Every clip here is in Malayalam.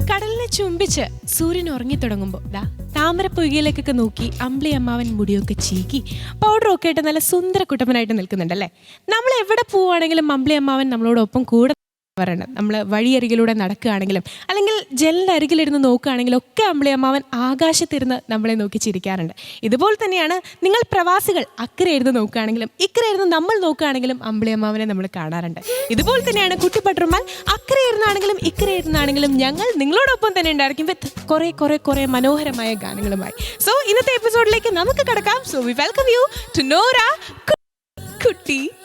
കടലിനെ ചുംബിച്ച് സൂര്യൻ ഉറങ്ങിത്തുടങ്ങുമ്പോൾ താമരപ്പൊയ്കയിലേക്കൊക്കെ നോക്കി അമ്പിളി അമ്മാവൻ മുടിയൊക്കെ ചീക്കി പൗഡറൊക്കെ ആയിട്ട് നല്ല സുന്ദര കുട്ടപ്പനായിട്ട് നിൽക്കുന്നുണ്ടല്ലേ. നമ്മൾ എവിടെ പോവുകയാണെങ്കിലും അമ്പിളി അമ്മാവൻ നമ്മളോടൊപ്പം കൂടെ പറയണം. നമ്മൾ വഴിയരികിലൂടെ നടക്കുകയാണെങ്കിലും അല്ലെങ്കിൽ ജനലിൻ്റെ അരികിലിരുന്ന് നോക്കുകയാണെങ്കിലും ഒക്കെ അമ്പിളി അമ്മാവൻ ആകാശത്തിരുന്ന് നമ്മളെ നോക്കി ചിരിക്കാറുണ്ട്. ഇതുപോലെ തന്നെയാണ് നിങ്ങൾ പ്രവാസികൾ അക്കരെ ഇരുന്ന് നോക്കുകയാണെങ്കിലും ഇക്കരെ ഇരുന്ന് നമ്മൾ നോക്കുകയാണെങ്കിലും അമ്പിളി അമ്മാവനെ നമ്മൾ കാണാറുണ്ട്. ഇതുപോലെ തന്നെയാണ് കുട്ടിപ്പട്ടുറുമാൽ അക്കരെ ഇരുന്നാണെങ്കിലും ഇക്കരെ ഇരുന്നാണെങ്കിലും ഞങ്ങൾ നിങ്ങളോടൊപ്പം തന്നെ ഉണ്ടായിരിക്കും വിത്ത് കുറേ മനോഹരമായ ഗാനങ്ങളുമായി. സോ ഇന്നത്തെ എപ്പിസോഡിലേക്ക് നമുക്ക് കടക്കാം. So we welcome you to നോറ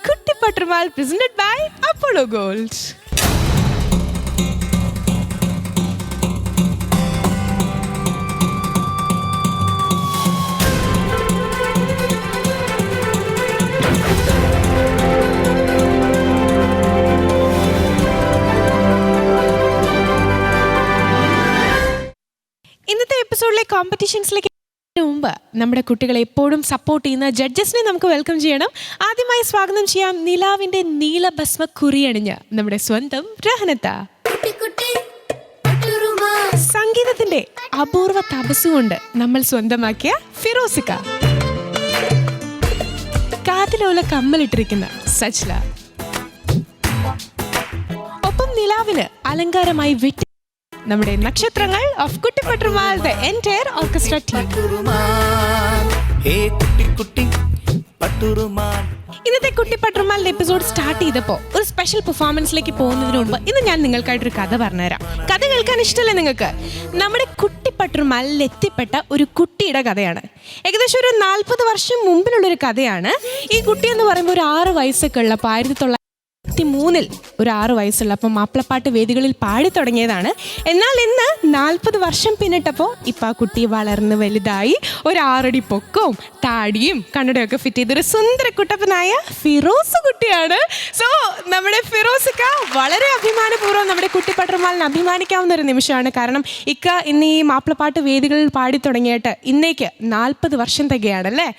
Kuttipattuurumal presented by Apollo Gold. ഇന്നത്തെ എപ്പിസോഡിലെ കോമ്പറ്റീഷൻസിലേക്ക് മുമ്പ് നമ്മുടെ കുട്ടികളെ എപ്പോഴും സപ്പോർട്ട് ചെയ്യുന്ന ജഡ്ജസിനെ നമുക്ക് വെൽക്കം ചെയ്യണം. ആദ്യമായി സ്വാഗതം ചെയ്യാം നിലാവിന്റെ നീലഭസ്മ കുറിയണിഞ്ഞ് നമ്മുടെ സ്വന്തം രഹനത്ത. സംഗീതത്തിന്റെ അപൂർവ തപസ്സുകൊണ്ട് നമ്മൾ സ്വന്തമാക്കിയ ഫിറോസിക്ക. കാതിലോല കമ്മലിട്ടിരിക്കുന്ന സജ്ല. ഒപ്പം നിലാവിന് അലങ്കാരമായി വിട്ട് നമ്മുടെ നക്ഷത്രങ്ങൾ of Kuttipattuurumal the entire orchestra team. ഇന്നത്തെ കുട്ടിപ്പട്ടുറുമാലിന്റെ എപ്പിസോഡ് സ്റ്റാർട്ട് ചെയ്തപ്പോൾ ഒരു സ്പെഷ്യൽ പെർഫോമൻസിലേക്ക് പോകുന്നതിന് മുമ്പ് ഇന്ന് ഞാൻ നിങ്ങൾക്കായിട്ടൊരു കഥ പറഞ്ഞുതരാം. കഥ കേൾക്കാൻ ഇഷ്ടമല്ലേ നിങ്ങൾക്ക്? നമ്മുടെ കുട്ടിപ്പട്ടുറുമാലിൽ എത്തിപ്പെട്ട ഒരു കുട്ടിയുടെ കഥയാണ്. ഏകദേശം ഒരു 40 വർഷം മുമ്പിലുള്ളൊരു കഥയാണ്. ഈ കുട്ടി എന്ന് പറയുമ്പോൾ ഒരു 6 വയസ്സൊക്കെ ഉള്ളപ്പോൾ 1983 ഒരു 6 വയസ്സുള്ളപ്പോൾ മാപ്പിളപ്പാട്ട് വേദികളിൽ പാടി തുടങ്ങിയതാണ്. എന്നാൽ ഇന്ന് 40 വർഷം പിന്നിട്ടപ്പോൾ ഇപ്പം ആ കുട്ടി വളർന്ന് വലുതായി ഒരു 6 അടി പൊക്കവും താടിയും കണ്ണടയൊക്കെ ഫിറ്റ് ചെയ്തൊരു സുന്ദര കുട്ടപ്പനായ ഫിറോസ് കുട്ടിയാണ്. സോ നമ്മുടെ ഫിറോസിക്ക വളരെ അഭിമാനപൂർവ്വം നമ്മുടെ കുട്ടിപ്പട്ടുറുമാലിന് അഭിമാനിക്കാവുന്ന ഒരു നിമിഷമാണ്. കാരണം ഇക്ക ഇന്ന് ഈ മാപ്പിളപ്പാട്ട് വേദികളിൽ പാടി തുടങ്ങിയിട്ട് ഇന്നേക്ക് 40 വർഷം തികയാണല്ലേ.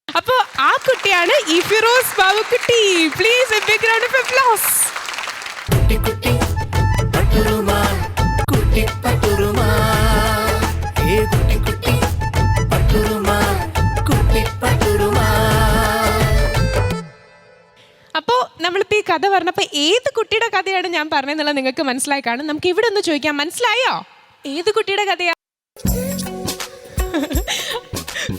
അപ്പോൾ ആ കുട്ടിയാണ് ഈ Firoz Babukutty. Please a big round of applause. അപ്പോൾ നമ്മളിപ്പോൾ ഈ കഥ പറഞ്ഞപ്പോൾ ഏത് കുട്ടിയുടെ കഥയാണ് ഞാൻ പറഞ്ഞതെന്നുള്ളത് നിങ്ങൾക്ക് മനസ്സിലായി കാണും. നമുക്ക് ഇവിടെ ഒന്ന് ചോദിക്കാം, മനസ്സിലായോ ഏത് കുട്ടിയുടെ കഥയാ?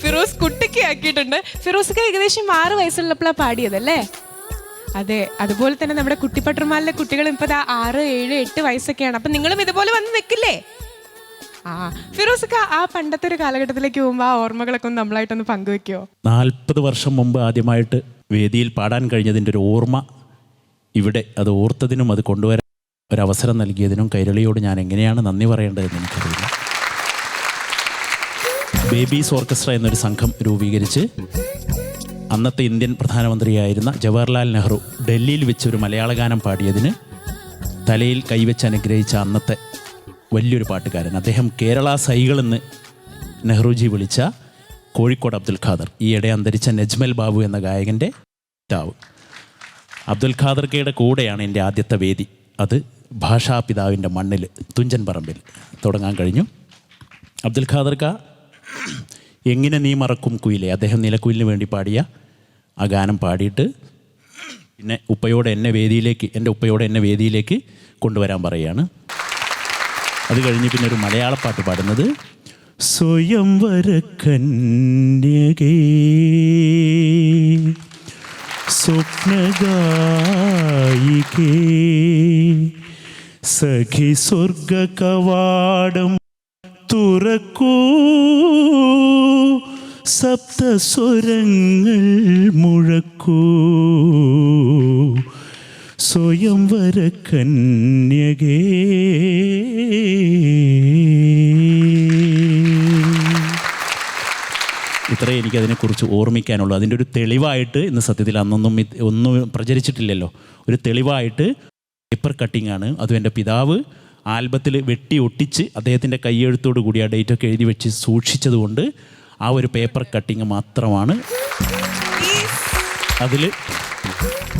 ഫിറോസ് കുട്ടിക്ക് ആക്കിയിട്ടുണ്ട്. ഫിറോസ്ക്ക് ഏകദേശം 6 വയസ്സുള്ളപ്പോഴാണ് പാടിയതല്ലേ? അതെ, അതുപോലെ തന്നെ നമ്മുടെ കുട്ടിപ്പട്ടുറുമാലിലെ കുട്ടികൾ ഇപ്പോൾ 6, 7, 8 വയസ്സൊക്കെയാണ്. അപ്പം നിങ്ങളും ഇതുപോലെ വന്ന് നിൽക്കില്ലേ? ഫിറോസ്ക്ക ആ പണ്ടത്തെ ഒരു കാലഘട്ടത്തിലേക്ക് പോകുമ്പോൾ ആ ഓർമ്മകളൊക്കെ ഒന്ന് നമ്മളായിട്ടൊന്ന് പങ്കുവെക്കുമോ? 40 വർഷം മുമ്പ് ആദ്യമായിട്ട് വേദിയിൽ പാടാൻ കഴിഞ്ഞതിൻ്റെ ഒരു ഓർമ്മ ഇവിടെ, അത് ഓർത്തതിനും അത് കൊണ്ടുവരാൻ ഒരവസരം നൽകിയതിനും കൈരളിയോട് ഞാൻ എങ്ങനെയാണ് നന്ദി പറയേണ്ടതെന്ന് എനിക്കറിയില്ല. ബേബീസ് ഓർക്കസ്ട്ര എന്നൊരു സംഘം രൂപീകരിച്ച് അന്നത്തെ ഇന്ത്യൻ പ്രധാനമന്ത്രിയായിരുന്ന ജവഹർലാൽ നെഹ്റു ഡൽഹിയിൽ വെച്ചൊരു മലയാള ഗാനം പാടിയതിന് തലയിൽ കൈവച്ച് അനുഗ്രഹിച്ച അന്നത്തെ വലിയൊരു പാട്ടുകാരൻ, അദ്ദേഹം കേരള സൈകൾ എന്ന് നെഹ്റുജി വിളിച്ച കോഴിക്കോട് അബ്ദുൽ ഖാദർ, ഈയിടെ അന്തരിച്ച നജ്മൽ ബാബു എന്ന ഗായകൻ്റെ പിതാവ്. അബ്ദുൽ ഖാദർക്കയുടെ കൂടെയാണ് എൻ്റെ ആദ്യത്തെ വേദി. അത് ഭാഷാപിതാവിൻ്റെ മണ്ണിൽ തുഞ്ചൻ പറമ്പിൽ തുടങ്ങാൻ കഴിഞ്ഞു. അബ്ദുൽ ഖാദർക്ക എങ്ങനെ നീ മറക്കും കുയിലെ, അദ്ദേഹം നിലക്കുയിലിന് വേണ്ടി പാടിയ ആ ഗാനം പാടിയിട്ട് പിന്നെ എൻ്റെ ഉപ്പയോടെ എന്നെ വേദിയിലേക്ക് കൊണ്ടുവരാൻ പറയുകയാണ്. അത് കഴിഞ്ഞ് പിന്നെ ഒരു മലയാളപ്പാട്ട് പാടുന്നത് സ്വയംവര കന്യകേ സ്വപ്നഗായികേ സഖി സ്വർഗ കവാടം തുറക്കൂ സപ്തസ്വരങ്ങൾ മുഴക്കൂ സ്വയംവര കന്യകേ. ഇത്രയേ എനിക്കതിനെക്കുറിച്ച് ഓർമ്മിക്കാനുള്ളൂ. അതിൻ്റെ ഒരു തെളിവായിട്ട് ഇന്ന് സത്യത്തിൽ ഒന്നും പ്രചരിച്ചിട്ടില്ലല്ലോ. ഒരു തെളിവായിട്ട് പേപ്പർ കട്ടിംഗ് ആണ്. അതും എൻ്റെ പിതാവ് ആൽബത്തിൽ വെട്ടി ഒട്ടിച്ച് അദ്ദേഹത്തിൻ്റെ കയ്യെഴുത്തോടു കൂടി ആ ഡേറ്റൊക്കെ എഴുതി വെച്ച് സൂക്ഷിച്ചതുകൊണ്ട് ആ ഒരു പേപ്പർ കട്ടിങ് മാത്രമാണ്.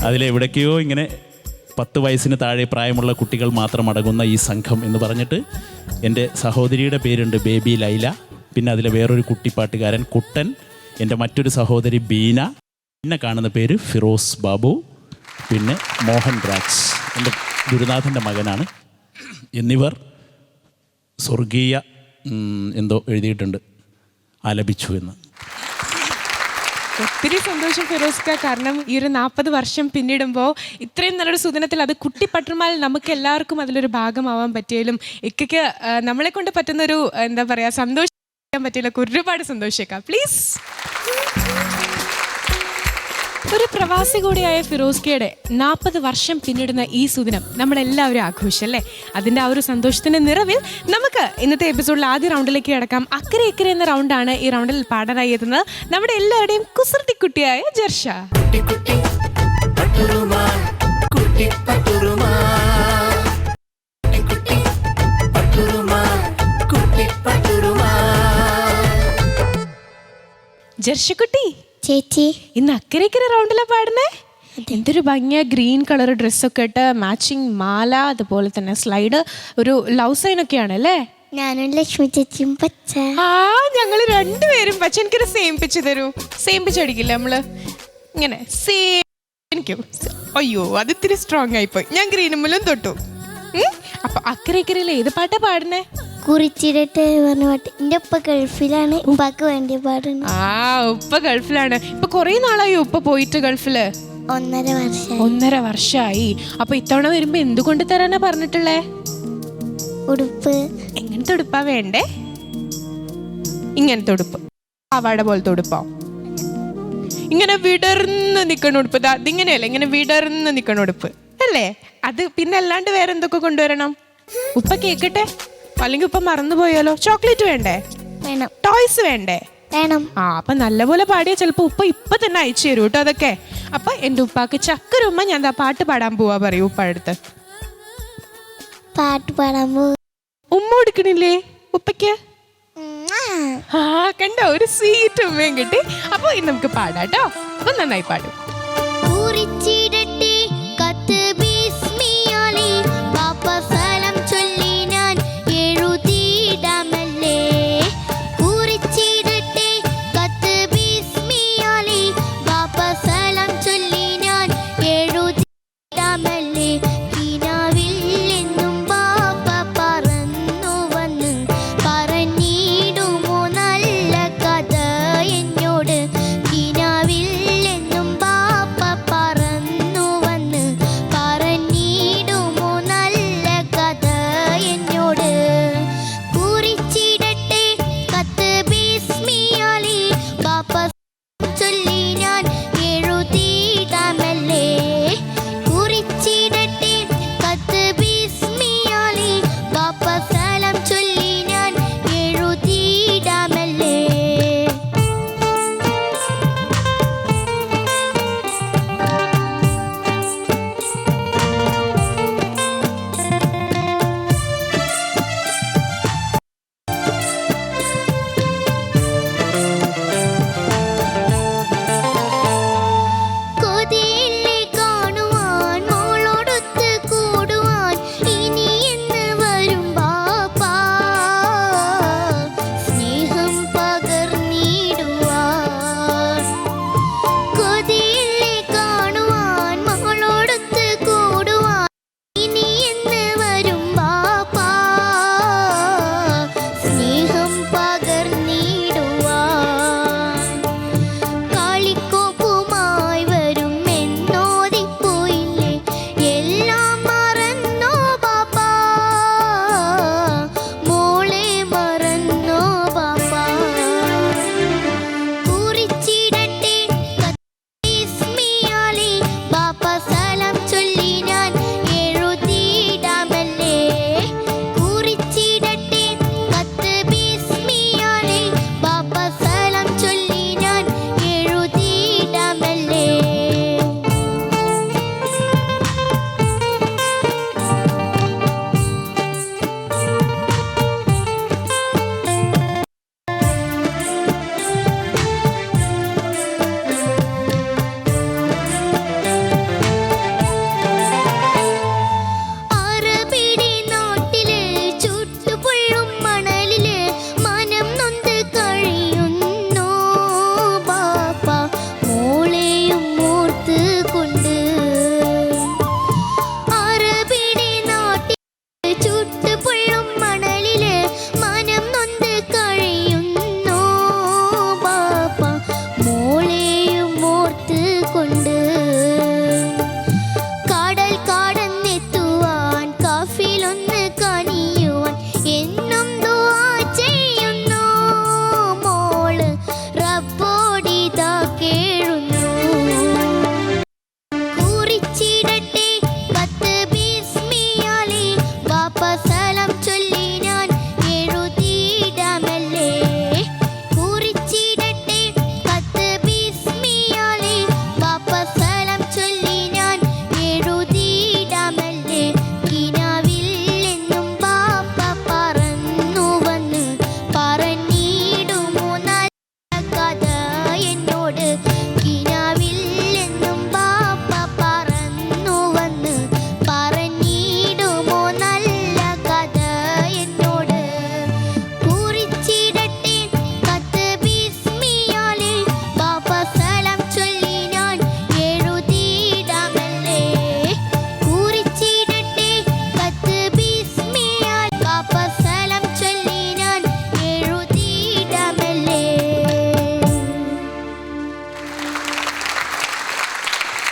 അതിലെവിടേക്കോ ഇങ്ങനെ 10 വയസ്സിന് താഴെ പ്രായമുള്ള കുട്ടികൾ മാത്രം അടങ്ങുന്ന ഈ സംഘം എന്ന് പറഞ്ഞിട്ട് എൻ്റെ സഹോദരിയുടെ പേരുണ്ട് ബേബി ലൈല. പിന്നെ അതിലെ വേറൊരു കുട്ടിപ്പാട്ടുകാരൻ കുട്ടൻ, എൻ്റെ മറ്റൊരു സഹോദരി ബീന, പിന്നെ കാണുന്ന പേര് ഫിറോസ് ബാബു, പിന്നെ മോഹൻ രാജ് എൻ്റെ ഗുരുനാഥൻ്റെ മകനാണ്. എന്നിവർ സ്വർഗീയ എന്തോ എഴുതിയിട്ടുണ്ട് ആലപിച്ചു എന്ന്. ഒത്തിരി സന്തോഷം ഫിറോസ്ക. കാരണം ഈ ഒരു 40 വർഷം പിന്നിടുമ്പോൾ ഇത്രയും നല്ലൊരു സുദിനത്തിൽ അത് കുട്ടിപ്പട്ടുമാൽ നമുക്ക് എല്ലാവർക്കും അതിലൊരു ഭാഗമാവാൻ പറ്റിയാലും ഇക്കയ്ക്ക് നമ്മളെ കൊണ്ട് പറ്റുന്നൊരു എന്താ പറയുക സന്തോഷിക്കാൻ പറ്റിയില്ല. ഒരുപാട് സന്തോഷിക്കാം പ്ലീസ്. ഒരു പ്രവാസി കൂടിയായ ഫിറോസ്കയുടെ 40 വർഷം പിന്നിടുന്ന ഈ സുദിനം നമ്മളെല്ലാവരും ആഘോഷല്ലേ. അതിൻ്റെ ആ ഒരു സന്തോഷത്തിൻ്റെ നിറവിൽ നമുക്ക് ഇന്നത്തെ എപ്പിസോഡിൽ ആദ്യ റൗണ്ടിലേക്ക് കിടക്കാം. അക്കരെ ഇക്കരെ എന്ന റൗണ്ടാണ് ഈ റൗണ്ടിൽ പാടാനായി എത്തുന്നത് നമ്മുടെ എല്ലാവരുടെയും കുസൃതിക്കുട്ടിയായ ജർഷ. ജർഷക്കുട്ടി ചേച്ചി, ഇന്ന് അക്കരയ്ക്കര റൗണ്ടിലാ പാടുന്നേ. എന്തൊരു ഭംഗിയ ഗ്രീൻ കളർ ഡ്രസ്സൊക്കെ ഇട്ട് മാച്ചിങ് മാല, അതുപോലെ തന്നെ സ്ലൈഡ്, ഒരു ലവ് സൈൻ ഒക്കെയാണ് അല്ലേ? ഞാനും ലക്ഷ്മി ചേച്ചിയും പച്ച. ആ ഞങ്ങൾ രണ്ടുപേരും പച്ച. എനിക്കൊരു സെയിം പിച്ച് തരൂ. സെയിം പിച്ച് അടിക്കില്ല നമ്മള് ഇങ്ങനെ സെയിം. എനിക്കും അയ്യോ അത് ഇത്തിരി സ്ട്രോങ് ആയിപ്പോയി. ഞാൻ ഗ്രീനുമ്മലും തൊട്ടു. അപ്പൊ അക്കരയ്ക്കരയിൽ ഏത് പാട്ടാ പാടുന്നേ? കുറിച്ചിടട്ടെ പറഞ്ഞ പാട്ട്. എൻ്റെ ഉപ്പ ഗൾഫിലാണ്, ഉപ്പാക്ക് വേണ്ടിയ പാടാണ്. ആ ഉപ്പ ഗൾഫിലാണ്. ഇപ്പൊ കൊറേ നാളായി ഉപ്പ പോയിട്ട് ഗൾഫില്? 1.5 വർഷം. 1.5 വർഷമായി. അപ്പൊ ഇത്തവണ വരുമ്പോ എന്ത് കൊണ്ട് തരാനാ പറഞ്ഞിട്ടുള്ളേ? ഉടുപ്പ്. എങ്ങനത്തെ ഉടുപ്പാ വേണ്ടേ? ഇങ്ങനത്തെ ഉടുപ്പ്, പാവാട പോലത്തെ ഉടുപ്പോ? ഇങ്ങനെ വിടർന്ന് നിക്കണ ഉടുപ്പ്? അതിങ്ങനെയല്ലേ, ഇങ്ങനെ വിടർന്ന് നിക്കണ ഉടുപ്പ് അല്ലേ? അത് പിന്നെ അല്ലാണ്ട് വേറെ എന്തൊക്കെ കൊണ്ടുവരണം? ഉപ്പ കേക്കട്ടെ, അല്ലെങ്കിൽ ഉപ്പ മറന്നുപോയാലോ? ചോക്ലേറ്റ് വേണ്ടേ? വേണം. ടോയ്സ് വേണ്ടേ? വേണം. ആ അപ്പൊ നല്ലപോലെ പാടിയാ ചിലപ്പോ ഉപ്പ ഇപ്പൊ തന്നെ അയച്ചു തരൂ കേട്ടോ അതൊക്കെ. അപ്പൊ എന്റെ ഉപ്പാക്ക് ചക്കരുമ്മ ഞാൻ പാട്ട് പാടാൻ പോവാ പറയൂ ഉപ്പ അടുത്ത്. പാട്ട് പാടാൻ പോ. ഉമ്മ കൊടുക്കണില്ലേ ഉപ്പയ്ക്ക്? ആ കണ്ടോ, ഒരു സ്വീറ്റ് ഉമ്മയും കിട്ടി. അപ്പൊ ഇന്ന് നമുക്ക് പാടാട്ടോ. അപ്പൊ നന്നായി പാടും.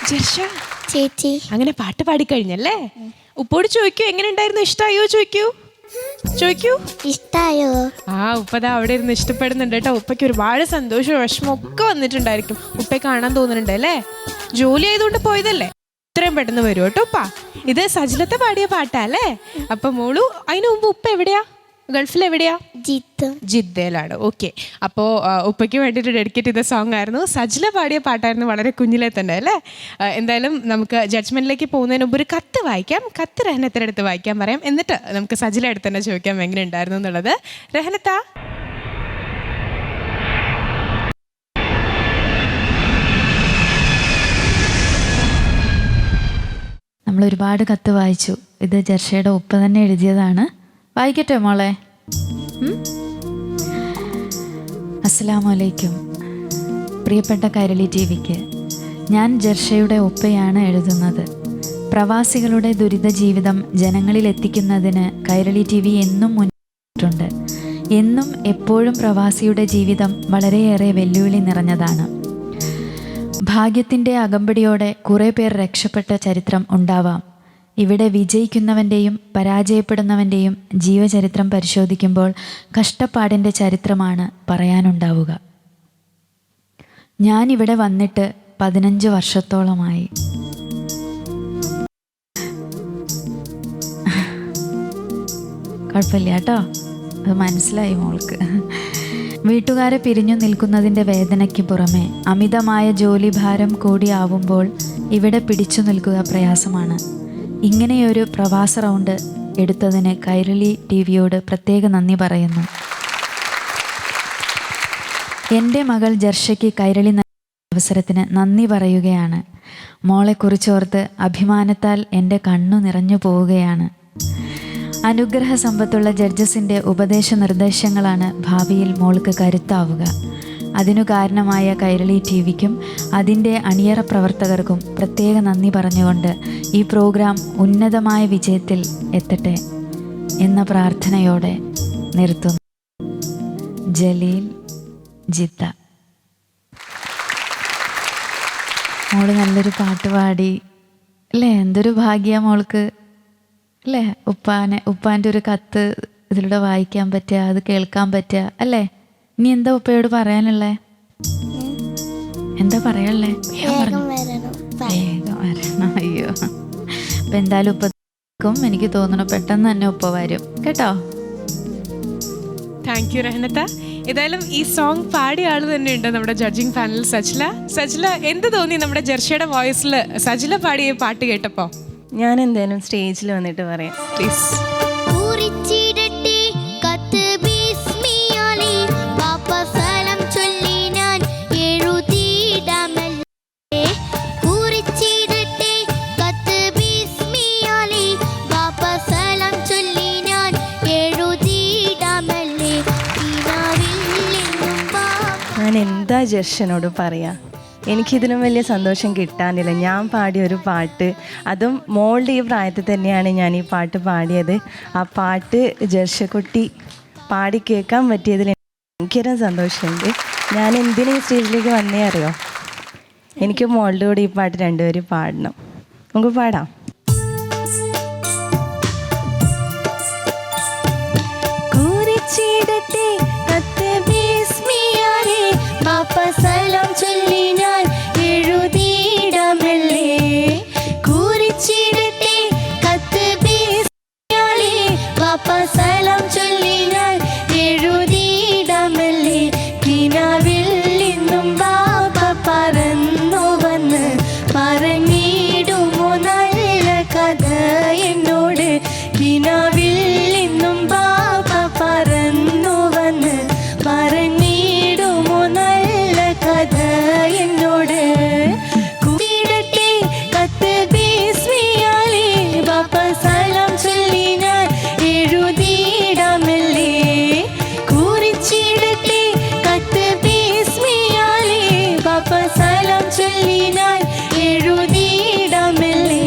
ജർഷ ചേച്ചി. അങ്ങനെ പാട്ട് പാടിക്കഴിഞ്ഞല്ലേ? ഉപ്പോട് ചോദിക്കൂ, എങ്ങനെ ഉണ്ടായിരുന്നു, ഇഷ്ടായോ ചോദിക്കൂ. ഇഷ്ടായോ? ഉപ്പതാ അവിടെ ഇരുന്ന് ഇഷ്ടപ്പെടുന്നുണ്ട് കേട്ടോ. ഉപ്പയ്ക്ക് ഒരുപാട് സന്തോഷവും വിഷമവും ഒക്കെ വന്നിട്ടുണ്ടായിരിക്കും. ഉപ്പയെ കാണാൻ തോന്നുന്നുണ്ട് അല്ലേ? ജോലി ആയതുകൊണ്ട് പോയതല്ലേ, ഇത്രയും പെട്ടെന്ന് വരും കേട്ടോ ഉപ്പ. ഇത് സജിലത്തെ പാടിയ പാട്ടാ അല്ലേ? അപ്പൊ മോളു അതിനു മുമ്പ് ഉപ്പ എവിടെയാ? ഗൾഫിൽ എവിടെയാ? ജിദ്ദയിലാണ്. ഓക്കെ. അപ്പോൾ ഉപ്പയ്ക്ക് വേണ്ടിയിട്ട് ഡെഡിക്കേറ്റ് ചെയ്ത സോങ് ആയിരുന്നു. സജില പാടിയ പാട്ടായിരുന്നു, വളരെ കുഞ്ഞിലെ തന്നെ അല്ലേ? എന്തായാലും നമുക്ക് ജഡ്ജ്മെന്റിലേക്ക് പോകുന്നതിന് മുമ്പ് ഒരു കത്ത് വായിക്കാം. കത്ത് രഹനത്തിന്റെ അടുത്ത് വായിക്കാൻ പറയാം. എന്നിട്ട് നമുക്ക് സജില അടുത്ത് തന്നെ ചോദിക്കാം എങ്ങനെ ഉണ്ടായിരുന്നു എന്നുള്ളത്. രഹനത്ത. നമ്മൾ ഒരുപാട് കത്ത് വായിച്ചു. ഇത് ജർഷയുടെ ഉപ്പ തന്നെ എഴുതിയതാണ്. വായിക്കട്ടെ മോളെ? അസ്സലാമു അലൈക്കും. പ്രിയപ്പെട്ട കൈരളി ടിവിക്ക്, ഞാൻ ജർഷയുടെ ഉപ്പയാണ് എഴുതുന്നത്. പ്രവാസികളുടെ ദുരിത ജീവിതം ജനങ്ങളിൽ എത്തിക്കുന്നതിന് കൈരളി ടിവി എന്നും മുന്നിട്ടുണ്ട്. എന്നും എപ്പോഴും പ്രവാസിയുടെ ജീവിതം വളരെയേറെ വെല്ലുവിളി നിറഞ്ഞതാണ്. ഭാഗ്യത്തിൻ്റെ അകമ്പടിയോടെ കുറേ പേർ രക്ഷപ്പെട്ട ചരിത്രം ഉണ്ടാവാം. ഇവിടെ വിജയിക്കുന്നവൻ്റെയും പരാജയപ്പെടുന്നവൻ്റെയും ജീവചരിത്രം പരിശോധിക്കുമ്പോൾ കഷ്ടപ്പാടിൻ്റെ ചരിത്രമാണ് പറയാനുണ്ടാവുക. ഞാനിവിടെ വന്നിട്ട് 15 വർഷത്തോളമായി. കുഴപ്പമില്ല കേട്ടോ, അത് മനസ്സിലായി മോൾക്ക്. വീട്ടുകാരെ പിരിഞ്ഞു നിൽക്കുന്നതിൻ്റെ വേദനയ്ക്ക് പുറമെ അമിതമായ ജോലിഭാരം കൂടിയാവുമ്പോൾ ഇവിടെ പിടിച്ചു നിൽക്കുക പ്രയാസമാണ്. ഇങ്ങനെയൊരു പ്രവാസ റൗണ്ട് എടുത്തതിന് കൈരളി ടിവിയോട് പ്രത്യേക നന്ദി പറയുന്നു. എൻ്റെ മകൾ ജർഷയ്ക്ക് കൈരളി അവസരത്തിന് നന്ദി പറയുകയാണ്. മോളെക്കുറിച്ചോർത്ത് അഭിമാനത്താൽ എൻ്റെ കണ്ണു നിറഞ്ഞു പോവുകയാണ്. അനുഗ്രഹ സമ്പത്തുള്ള ജഡ്ജസിൻ്റെ ഉപദേശ നിർദ്ദേശങ്ങളാണ് ഭാവിയിൽ മോൾക്ക് കരുത്താവുക. അതിനു കാരണമായ കൈരളി ടിവിക്കും അതിൻ്റെ അണിയറ പ്രവർത്തകർക്കും പ്രത്യേക നന്ദി പറഞ്ഞുകൊണ്ട് ഈ പ്രോഗ്രാം ഉന്നതമായ വിജയത്തിൽ എത്തട്ടെ എന്ന പ്രാർത്ഥനയോടെ നിർത്തുന്നു. ജലീൽ, ജിദ്ദ. മോള് നല്ലൊരു പാട്ട് പാടി അല്ലേ? എന്തൊരു ഭാഗ്യ മോൾക്ക് അല്ലേ? ഉപ്പാൻ്റെ ഒരു കത്ത് ഇതിലൂടെ വായിക്കാൻ പറ്റുക, അത് കേൾക്കാൻ പറ്റുക അല്ലേ? ഇനി എന്താ ഉപ്പയോട് പറയാനുള്ളേ? എന്താ പറയാനുള്ളേ? വേഗം വരണം. അയ്യോ, അപ്പം എന്തായാലും ഉപ്പക്കും എനിക്ക് തോന്നണം പെട്ടെന്ന് തന്നെ ഉപ്പ വരും കേട്ടോ. താങ്ക് യു രഹനത്ത. ഏതായാലും ഈ സോങ് പാടിയ ആള് തന്നെ ഉണ്ട് നമ്മുടെ ജഡ്ജിങ് പാനലിൽ, സജില. സജില, എന്ത് തോന്നി നമ്മുടെ ജർഷയുടെ വോയിസിൽ സജില പാടിയ പാട്ട് കേട്ടപ്പോ? ഞാൻ എന്തായാലും സ്റ്റേജിൽ വന്നിട്ട് പറയാം പ്ലീസ്. ഞാൻ എന്താ ജർഷനോട് പറയാ, എനിക്കിതിലും വലിയ സന്തോഷം കിട്ടാനില്ല. ഞാൻ പാടിയ ഒരു പാട്ട്, അതും മോളുടെ ഈ പ്രായത്തിൽ തന്നെയാണ് ഞാൻ ഈ പാട്ട് പാടിയത്. ആ പാട്ട് ജർഷക്കുട്ടി പാടി കേൾക്കാൻ പറ്റിയതിൽ ഭയങ്കര സന്തോഷമുണ്ട്. ഞാൻ എന്തിനാ ഈ സ്റ്റേജിലേക്ക് വന്നേ അറിയോ? എനിക്ക് മോളുടെ കൂടെ ഈ പാട്ട് രണ്ടുപേരും പാടണം. നമുക്ക് പാടാം. കുറിച്ചിടത്തെ കത്ത് ബിസ്മിയാലേ ബാപ്പ സലാം ചൊല്ലി ഞാൻ എഴുതിയിടാമല്ലേ. കുറിച്ചിടത്തെ കത്ത് ബിസ്മിയാലേ ബാപ്പ സലാം ചൊല്ലി ഞാൻ എഴുതിയിടാമല്ലേ. കിനാവിൽ നിന്നും ബാപ്പ പറന്നു വന്ന് പറഞ്ഞിടുമോ നല്ല കഥ എന്നോട്. കിനാവിൽ നിന്നും ബാപ്പ പറന്നു വന്ന് പറഞ്ഞിടുമോ നല്ല കഥ എന്നോട്. കുടിയിടട്ടെ കത്ത് ബിസ്മിയാലേ ബാപ്പ സലാം ചൊല്ലി ഞാൻ എഴുതിയിടാമല്ലേ. കുറിച്ചിടട്ടെ കത്ത് ബിസ്മിയാലേ ബാപ്പ സലാം ചൊല്ലി ഞാൻ എഴുതിയിടാമല്ലേ.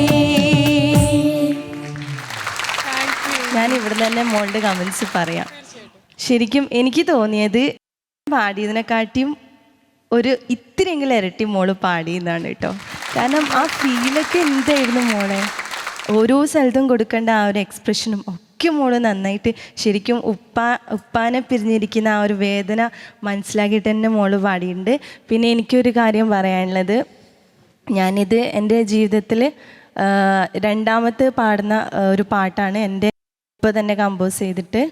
ഞാൻ ഇവിടെ തന്നെ മോളുടെ കമൻസ് പറയാം. ശരിക്കും എനിക്ക് തോന്നിയത് പാടിയതിനെക്കാട്ടിയും ഒരു ഇത്തിരിയെങ്കിലും ഇരട്ടി മോള് പാടിയെന്നാണ് കേട്ടോ. കാരണം ആ ഫീലൊക്കെ എന്തായിരുന്നു മോളെ. ഓരോ സ്ഥലത്തും കൊടുക്കേണ്ട ആ ഒരു എക്സ്പ്രഷനും ഒക്കെ മോള് നന്നായിട്ട് ശരിക്കും ഉപ്പാനെ പിരിഞ്ഞിരിക്കുന്ന ആ ഒരു വേദന മനസ്സിലാക്കിയിട്ട് തന്നെ മോള് പാടിയിട്ടുണ്ട്. പിന്നെ എനിക്കൊരു കാര്യം പറയാനുള്ളത്, ഞാനിത് എൻ്റെ ജീവിതത്തിൽ രണ്ടാമത്തെ പാടുന്ന ഒരു പാട്ടാണ്. എൻ്റെ ഇപ്പോൾ തന്നെ കമ്പോസ് ചെയ്തിട്ട്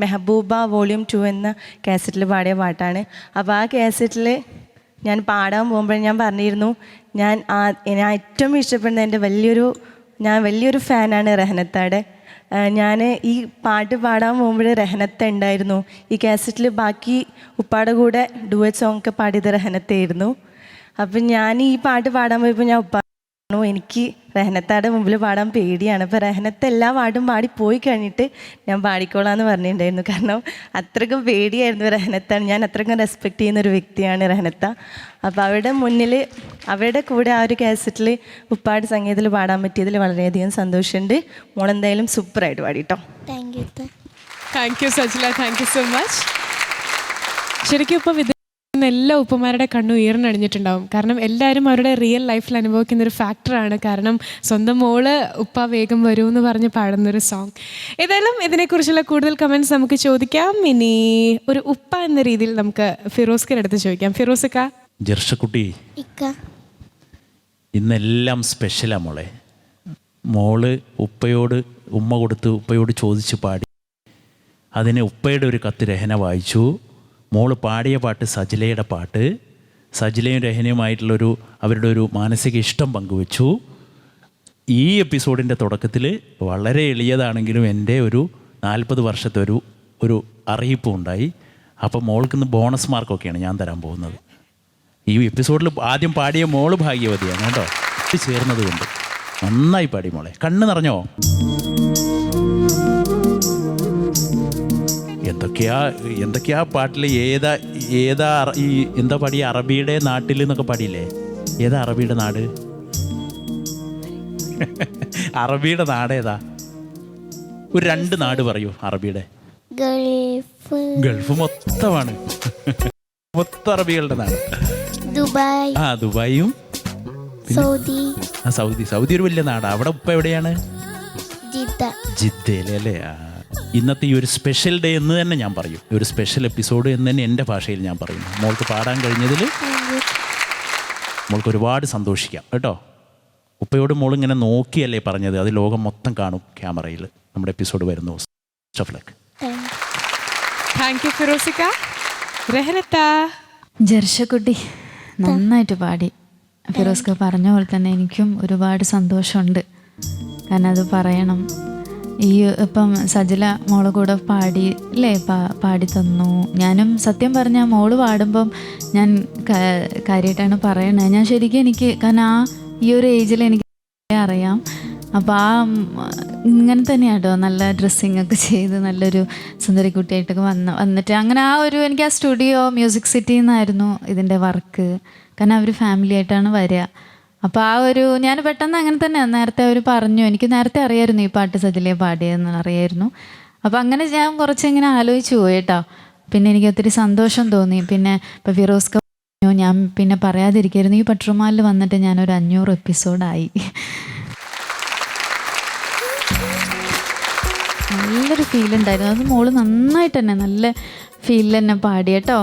മെഹബൂബ വോളിയം 2 എന്ന കാസറ്റിൽ പാടിയ പാട്ടാണ്. അപ്പോൾ ആ കാസറ്റിൽ ഞാൻ പാടാൻ പോകുമ്പോൾ ഞാൻ പറഞ്ഞിരുന്നു, ഞാൻ ഏറ്റവും ഇഷ്ടപ്പെടുന്ന എൻ്റെ വലിയൊരു ഫാനാണ് റഹനത്തയുടെ. ഞാൻ ഈ പാട്ട് പാടാൻ പോകുമ്പോൾ റഹനത്ത ഉണ്ടായിരുന്നു. ഈ കാസറ്റിൽ ബാക്കി ഉപ്പാടെ കൂടെ ഡുവറ്റ് സോങ് ഒക്കെ പാടിയത് റഹനത്തായിരുന്നു. അപ്പം ഞാൻ ഈ പാട്ട് പാടാൻ പോയപ്പോൾ ഞാൻ എനിക്ക് റഹനത്തയുടെ മുമ്പിൽ പാടാൻ പേടിയാണ്. അപ്പോൾ റഹനത്ത എല്ലാ പാട്ടും പാടി പോയി കഴിഞ്ഞിട്ട് ഞാൻ പാടിക്കോളാന്ന് പറഞ്ഞിട്ടുണ്ടായിരുന്നു. കാരണം അത്രയ്ക്കും പേടിയായിരുന്നു റഹനത്ത. ഞാൻ അത്രയ്ക്കും റെസ്പെക്റ്റ് ചെയ്യുന്ന ഒരു വ്യക്തിയാണ് റഹനത്ത. അപ്പോൾ അവരുടെ മുന്നിൽ അവരുടെ കൂടെ ആ ഒരു കാസറ്റിൽ ഉപ്പാട് സംഗീതത്തിൽ പാടാൻ പറ്റിയതിൽ വളരെയധികം സന്തോഷമുണ്ട്. മോളെന്തായാലും സൂപ്പറായിട്ട് പാടിട്ടോ. Thank you. Thank you Sajila, thank you so much. ശരിക്കും ഇപ്പോൾ എല്ലാ ഉപ്പമാരുടെ കണ്ണു ഉയർന്നണിഞ്ഞിട്ടുണ്ടാവും. കാരണം എല്ലാവരും അവരുടെ റിയൽ ലൈഫിൽ അനുഭവിക്കുന്ന ഒരു ഫാക്ടറാണ്. കാരണം സ്വന്തം മോള് ഉപ്പ വേഗം വരൂ എന്ന് പറഞ്ഞ് പാടുന്നൊരു സോങ്. ഏതായാലും ഇതിനെക്കുറിച്ചുള്ള കൂടുതൽ കമൻറ്റ്സ് നമുക്ക് ചോദിക്കാം. ഇനി ഒരു ഉപ്പ എന്ന രീതിയിൽ നമുക്ക് ഫിറോസ്ക്കിൻ്റെ അടുത്ത് ചോദിക്കാം. ഫിറോസ്ക്ക. ജർഷക്കുട്ടി, ഇക്ക ഇന്നെല്ലാം സ്പെഷ്യലാണ് മോളെ. മോള് ഉമ്മ കൊടുത്ത് ഉപ്പയോട് ചോദിച്ച് പാടി. അതിന് ഉപ്പയുടെ ഒരു കത്ത് രഹന വായിച്ചു. മോള് പാടിയ പാട്ട് സജിലയുടെ പാട്ട്. സജിലയും രഹനയുമായിട്ടുള്ളൊരു അവരുടെ ഒരു മാനസിക ഇഷ്ടം പങ്കുവച്ചു. ഈ എപ്പിസോഡിൻ്റെ തുടക്കത്തിൽ വളരെ എളിയതാണെങ്കിലും എൻ്റെ ഒരു 40 വർഷത്തെ ഒരു അറിയിപ്പ് ഉണ്ടായി. അപ്പം മോൾക്കിന്ന് ബോണസ് മാർക്കൊക്കെയാണ് ഞാൻ തരാൻ പോകുന്നത്. ഈ എപ്പിസോഡിൽ ആദ്യം പാടിയ മോള് ഭാഗ്യവതിയാണ് കേട്ടോ. ചേർന്നത് കൊണ്ട് നന്നായി പാടി മോളെ. കണ്ണ് നിറഞ്ഞോ? എന്തൊക്കെയാ പാട്ടിൽ ഏതാ ഈ എന്താ പാടിയ അറബിയുടെ നാട്ടിൽ എന്നൊക്കെ പാടിയില്ലേ? ഏതാ അറബിയുടെ നാട്? അറബിയുടെ നാട് ഏതാ? ഒരു 2 നാട് പറയൂ അറബിയുടെ. ഗൾഫ് മൊത്തമാണ്. മൊത്തം അറബികളുടെ നാട്. ദുബായ്. ദുബായും സൗദി ഒരു വലിയ നാടാ. അവിടെ ഉപ്പ എവിടെയാണ്? ജിദ്ദയിലെ അല്ലേ? ഇന്നത്തെ ഈ ഒരു സ്പെഷ്യൽ ഡേ എന്ന് തന്നെ ഞാൻ പറയും. ഈ ഒരു സ്പെഷ്യൽ എപ്പിസോഡ് എന്ന് തന്നെ എൻ്റെ ഭാഷയിൽ ഞാൻ പറയുന്നു. മോൾക്ക് പാടാൻ കഴിഞ്ഞതിൽ മോൾക്ക് ഒരുപാട് സന്തോഷിക്കാം കേട്ടോ. ഉപ്പയോട് മോളിങ്ങനെ നോക്കിയല്ലേ പറഞ്ഞത്. അത് ലോകം മൊത്തം കാണും ക്യാമറയിൽ നമ്മുടെ എപ്പിസോഡ് വരുന്നു. Thank you ഫിറോസിക്ക. രഹനത്ത. ജർഷക്കുട്ടി നന്നായിട്ട് പാടി. ഫിറോസ്ക പറഞ്ഞ പോലെ തന്നെ എനിക്കും ഒരുപാട് സന്തോഷമുണ്ട്. കാരണം അത് പറയണം. ഈ ഇപ്പം സജില മോളെ കൂടെ പാടി അല്ലേ, പാടി തന്നു. ഞാനും സത്യം പറഞ്ഞാൽ മോള് പാടുമ്പം ഞാൻ കാര്യമായിട്ടാണ് പറയണത്. ഞാൻ ശരിക്കും എനിക്ക് കാരണം ഈ ഒരു ഏജിൽ എനിക്ക് അറിയാം. അപ്പോൾ ഇങ്ങനെ തന്നെയാണ് കേട്ടോ. നല്ല ഡ്രസ്സിങ് ഒക്കെ ചെയ്ത് നല്ലൊരു സുന്ദരിക്കുട്ടിയായിട്ടൊക്കെ വന്നിട്ട് അങ്ങനെ എനിക്ക് ആ സ്റ്റുഡിയോ മ്യൂസിക് സിറ്റിയിൽ നിന്നായിരുന്നു ഇതിൻ്റെ വർക്ക്. കാരണം അവർ ഫാമിലി ആയിട്ടാണ് വരിക. അപ്പോൾ ഞാൻ പെട്ടെന്ന് അങ്ങനെ തന്നെ നേരത്തെ അവർ പറഞ്ഞു. എനിക്ക് നേരത്തെ അറിയായിരുന്നു ഈ പാട്ട് സജിലയെ പാടിയെന്ന് അറിയായിരുന്നു. അപ്പോൾ അങ്ങനെ ഞാൻ കുറച്ചിങ്ങനെ ആലോചിച്ച് പോയി കേട്ടോ. പിന്നെ എനിക്ക് ഒത്തിരി സന്തോഷം തോന്നി. പിന്നെ ഇപ്പോൾ ഫിറോസ്ക പറഞ്ഞു, ഞാൻ പിന്നെ പറയാതിരിക്കായിരുന്നു, ഈ പട്രുമാലിൽ വന്നിട്ട് ഞാനൊരു 500 എപ്പിസോഡായി. നല്ലൊരു ഫീലുണ്ടായിരുന്നു. അത് മോള് നന്നായിട്ട് തന്നെ നല്ല ഫീലിൽ തന്നെ പാടി കേട്ടോ.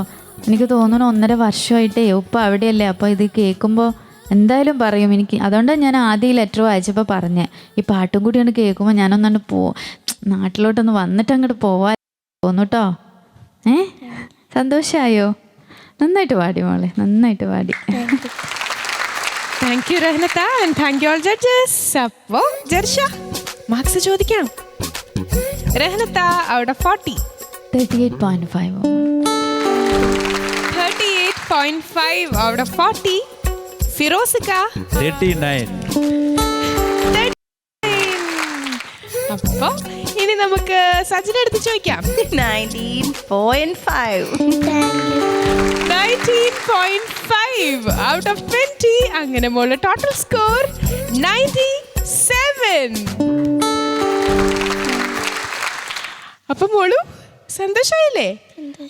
എനിക്ക് തോന്നുന്നു 1.5 വർഷമായിട്ടേ ഉപ്പ അവിടെയല്ലേ. അപ്പോൾ ഇത് കേൾക്കുമ്പോൾ എന്തായാലും പറയും എനിക്ക്. അതുകൊണ്ടാണ് ഞാൻ ആദ്യം ലെറ്റർ വായിച്ചപ്പോൾ പറഞ്ഞേ, ഈ പാട്ടും കൂടി കൊണ്ട് കേൾക്കുമ്പോൾ ഞാനൊന്നാണ്ട് നാട്ടിലോട്ടൊന്ന് വന്നിട്ട് അങ്ങോട്ട് പോവാൻ തോന്നു കേട്ടോ. സന്തോഷമായോ? നന്നായിട്ട് പാടി മോളെ, നന്നായിട്ട് പാടി. താങ്ക് യു രഹനത്ത and thank you all judges. അപ്പോൾ ജർഷ മാർക്സ് ചോദിക്കാം. രഹനത്ത ഔട്ട് ഓഫ് 40 38.5. 38.5 out of 40. ഫിറോസിക്ക 39. അപ്പൊ ഇനി നമുക്ക് സജിന എടുത്ത് ചോദിക്കാം. 19.5. 19.5 ഔട്ട് ഓഫ് 20. അങ്ങനെ മോള് ടോട്ടൽ സ്കോർ 97. അപ്പൊ മോളു സന്തോഷമായില്ലേ?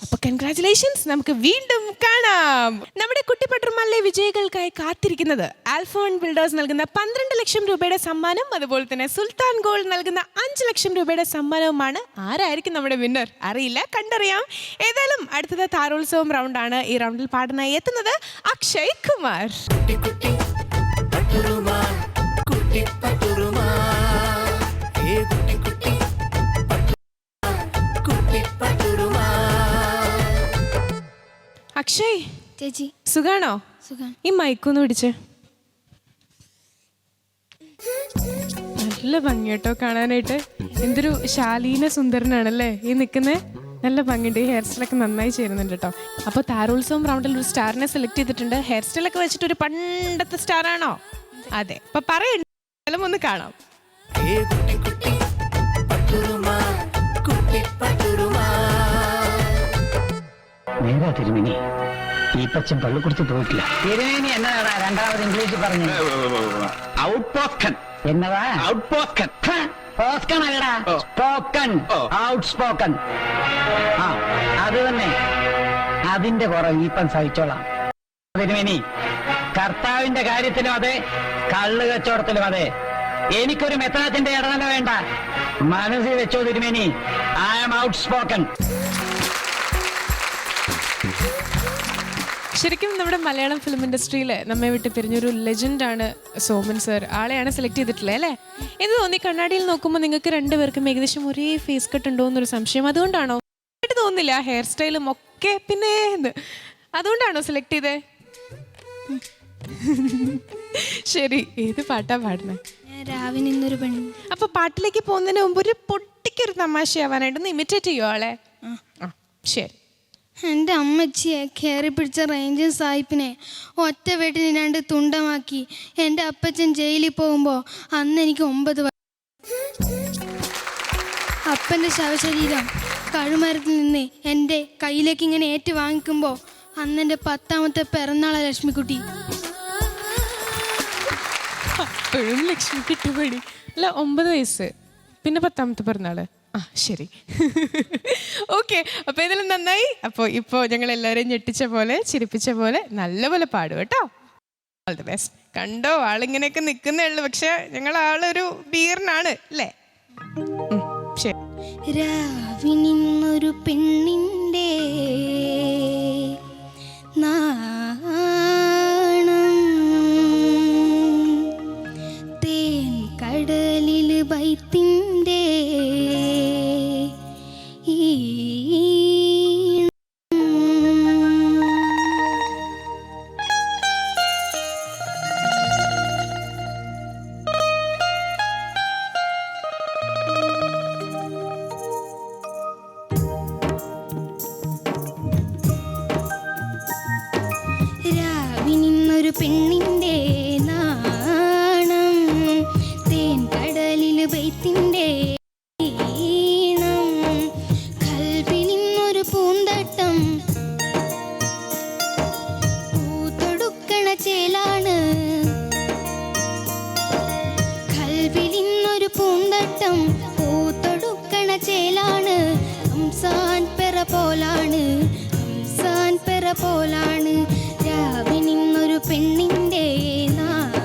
അപ്പൊ കൺഗ്രാറ്റുലേഷൻസ്. നമുക്ക് വീണ്ടും കാണാം. നമ്മുടെ കുട്ടി പട്രുമാലിലെ വിജയികൾക്കായി കാത്തിരിക്കുന്നത് ആൽഫോൺ ബിൽഡേഴ്സ് നൽകുന്ന 12 ലക്ഷം രൂപയുടെ സമ്മാനം, അതുപോലെ തന്നെ സുൽത്താൻ ഗോൾഡ് നൽകുന്ന 5 ലക്ഷം രൂപയുടെ സമ്മാനവുമാണ്. ആരായിരിക്കും നമ്മുടെ വിന്നർ അറിയില്ല, കണ്ടറിയാം. ഏതായാലും അടുത്തത് താരോത്സവം റൗണ്ടാണ്. ഈ റൗണ്ടിൽ പാടാനായി എത്തുന്നത് അക്ഷയ് കുമാർ. അക്ഷയ് ചേച്ചി സുഖാണോ? സുഖം. ഈ മൈക്കൊന്ന് പിടിച്ച്. നല്ല ഭംഗി കേട്ടോ കാണാനായിട്ട്. എന്തൊരു ശാലീന സുന്ദരനാണല്ലേ ഈ നിൽക്കുന്നത്. നല്ല ഭംഗിയുണ്ട്. ഈ ഹെയർ സ്റ്റൈലൊക്കെ നന്നായി ചേരുന്നുണ്ട് കേട്ടോ. അപ്പോൾ താരോത്സവം റൗണ്ടിൽ ഒരു സ്റ്റാറിനെ സെലക്ട് ചെയ്തിട്ടുണ്ട്. ഹെയർ സ്റ്റൈലൊക്കെ വെച്ചിട്ട് ഒരു പണ്ടത്തെ സ്റ്റാർ ആണോ? അതെ. അപ്പൊ പറയണം, ഒന്ന് കാണാം. നേരാ തിരുമേനി, ഈ പച്ചൻ പള്ളിക്കുറിച്ച് പോയിട്ടില്ല. തിരുമേനി എന്നതാ രണ്ടാമത് ഇംഗ്ലീഷിൽ പറഞ്ഞു? ഔട്ട് പോസ്കൻ. എന്നതാ ഔട്ട് പോസ്കൻ? പോസ്കൻ അല്ലടാ, സ്പോക്കൺ. Out spoken. ആ അത് തന്നെ. അതിന്റെ കുറവ് ഈപ്പൻ സഹിച്ചോളാം. തിരുമേനി, കർത്താവിന്റെ കാര്യത്തിലും അതെ, കള്ള് കച്ചവടത്തിലും അതെ, എനിക്കൊരു മെത്തനത്തിന്റെ ഇടനല വേണ്ട. മനസ്സിൽ വെച്ചോ തിരുമേനി, ഐ ആം ഔട്ട് സ്പോക്കൺ. ശരിക്കും നമ്മുടെ മലയാളം ഫിലിം ഇൻഡസ്ട്രിയിൽ നമ്മെ വിട്ട് പിരിഞ്ഞൊരു ലെജൻഡാണ് സോമൻ സർ. ആളെയാണ് സെലക്ട് ചെയ്തിട്ടുള്ളത് അല്ലേ? ഇത് തോന്നി കണ്ണാടിയിൽ നോക്കുമ്പോൾ നിങ്ങൾക്ക് രണ്ടുപേർക്കും ഏകദേശം ഒരേ ഫേസ് കട്ട് ഉണ്ടോ എന്നൊരു സംശയം. അതുകൊണ്ടാണോ? ആയിട്ട് തോന്നുന്നില്ല, ഹെയർ സ്റ്റൈലും ഒക്കെ. പിന്നെ അതുകൊണ്ടാണോ സെലക്ട് ചെയ്തേ? ശരി, ഏത് പാട്ടാ പാടുന്നത്? രാവിലെ ഇന്നൊരു പെണ്ണ്. അപ്പൊ പാട്ടിലേക്ക് പോകുന്നതിന് മുമ്പ് ഒരു പൊട്ടിക്കൊരു തമാശയാവാനായിട്ടൊന്ന് ഇമിറ്റേറ്റ് ചെയ്യുമോ ആളെ? ശരി. എൻ്റെ അമ്മച്ചിയെ കയറി പിടിച്ച റേഞ്ചർ സാഹിബിനെ ഒറ്റ വീട്ടിന് 2 തുണ്ടമാക്കി. എൻ്റെ അപ്പച്ചൻ ജയിലിൽ പോകുമ്പോൾ അന്ന് എനിക്ക് 9 അപ്പൻ്റെ ശവശരീരം കഴുമരത്തിൽ നിന്ന് എൻ്റെ കയ്യിലേക്ക് ഇങ്ങനെ ഏറ്റു വാങ്ങിക്കുമ്പോൾ അന്ന് എൻ്റെ 10ാമത്തെ പിറന്നാളാ ലക്ഷ്മിക്കുട്ടി. അപ്പോഴും ലക്ഷ്മിക്കുട്ടി പടി അല്ല, 9 വയസ്സ്, പിന്നെ 10ാമത്തെ പിറന്നാള്. ആ ശരി, ഓക്കെ. അപ്പോൾ ഇതിലും നന്നായി. അപ്പോൾ ഇപ്പോൾ ഞങ്ങൾ എല്ലാവരെയും ഞെട്ടിച്ച പോലെ, ചിരിപ്പിച്ച പോലെ നല്ലപോലെ പാടും കേട്ടോ. All the best. കണ്ടോ, ആളിങ്ങനെയൊക്കെ നിൽക്കുന്നേ ഉള്ളൂ, പക്ഷെ ഞങ്ങൾ ആളൊരു ബീറിനാണ് അല്ലേ? ശരി. രാവിനിന്നൊരു പെണ്ണിൻ്റെ നാണം തേൻ കടലിൽ വൈത്തിൻ്റെ രാവിനിന്നൊരു പെണ്ണിൻ്റെ നാണം തേൻ കടലിൽ വൈത്തിൻ്റെ കൽവിനിന്നൊരു പൂന്തട്ടം പൂത്തൊടുക്കണ ചേലാണ്. കൽവിനിന്നൊരു പൂന്തട്ടം പൂത്തൊടുക്കണ ചേലാണ്. റംസാൻ പെറ പോലാണ്, റംസാൻ പെറ പോലാണ്. രാവിനിന്നൊരു പെണ്ണിൻ്റെ നാണം.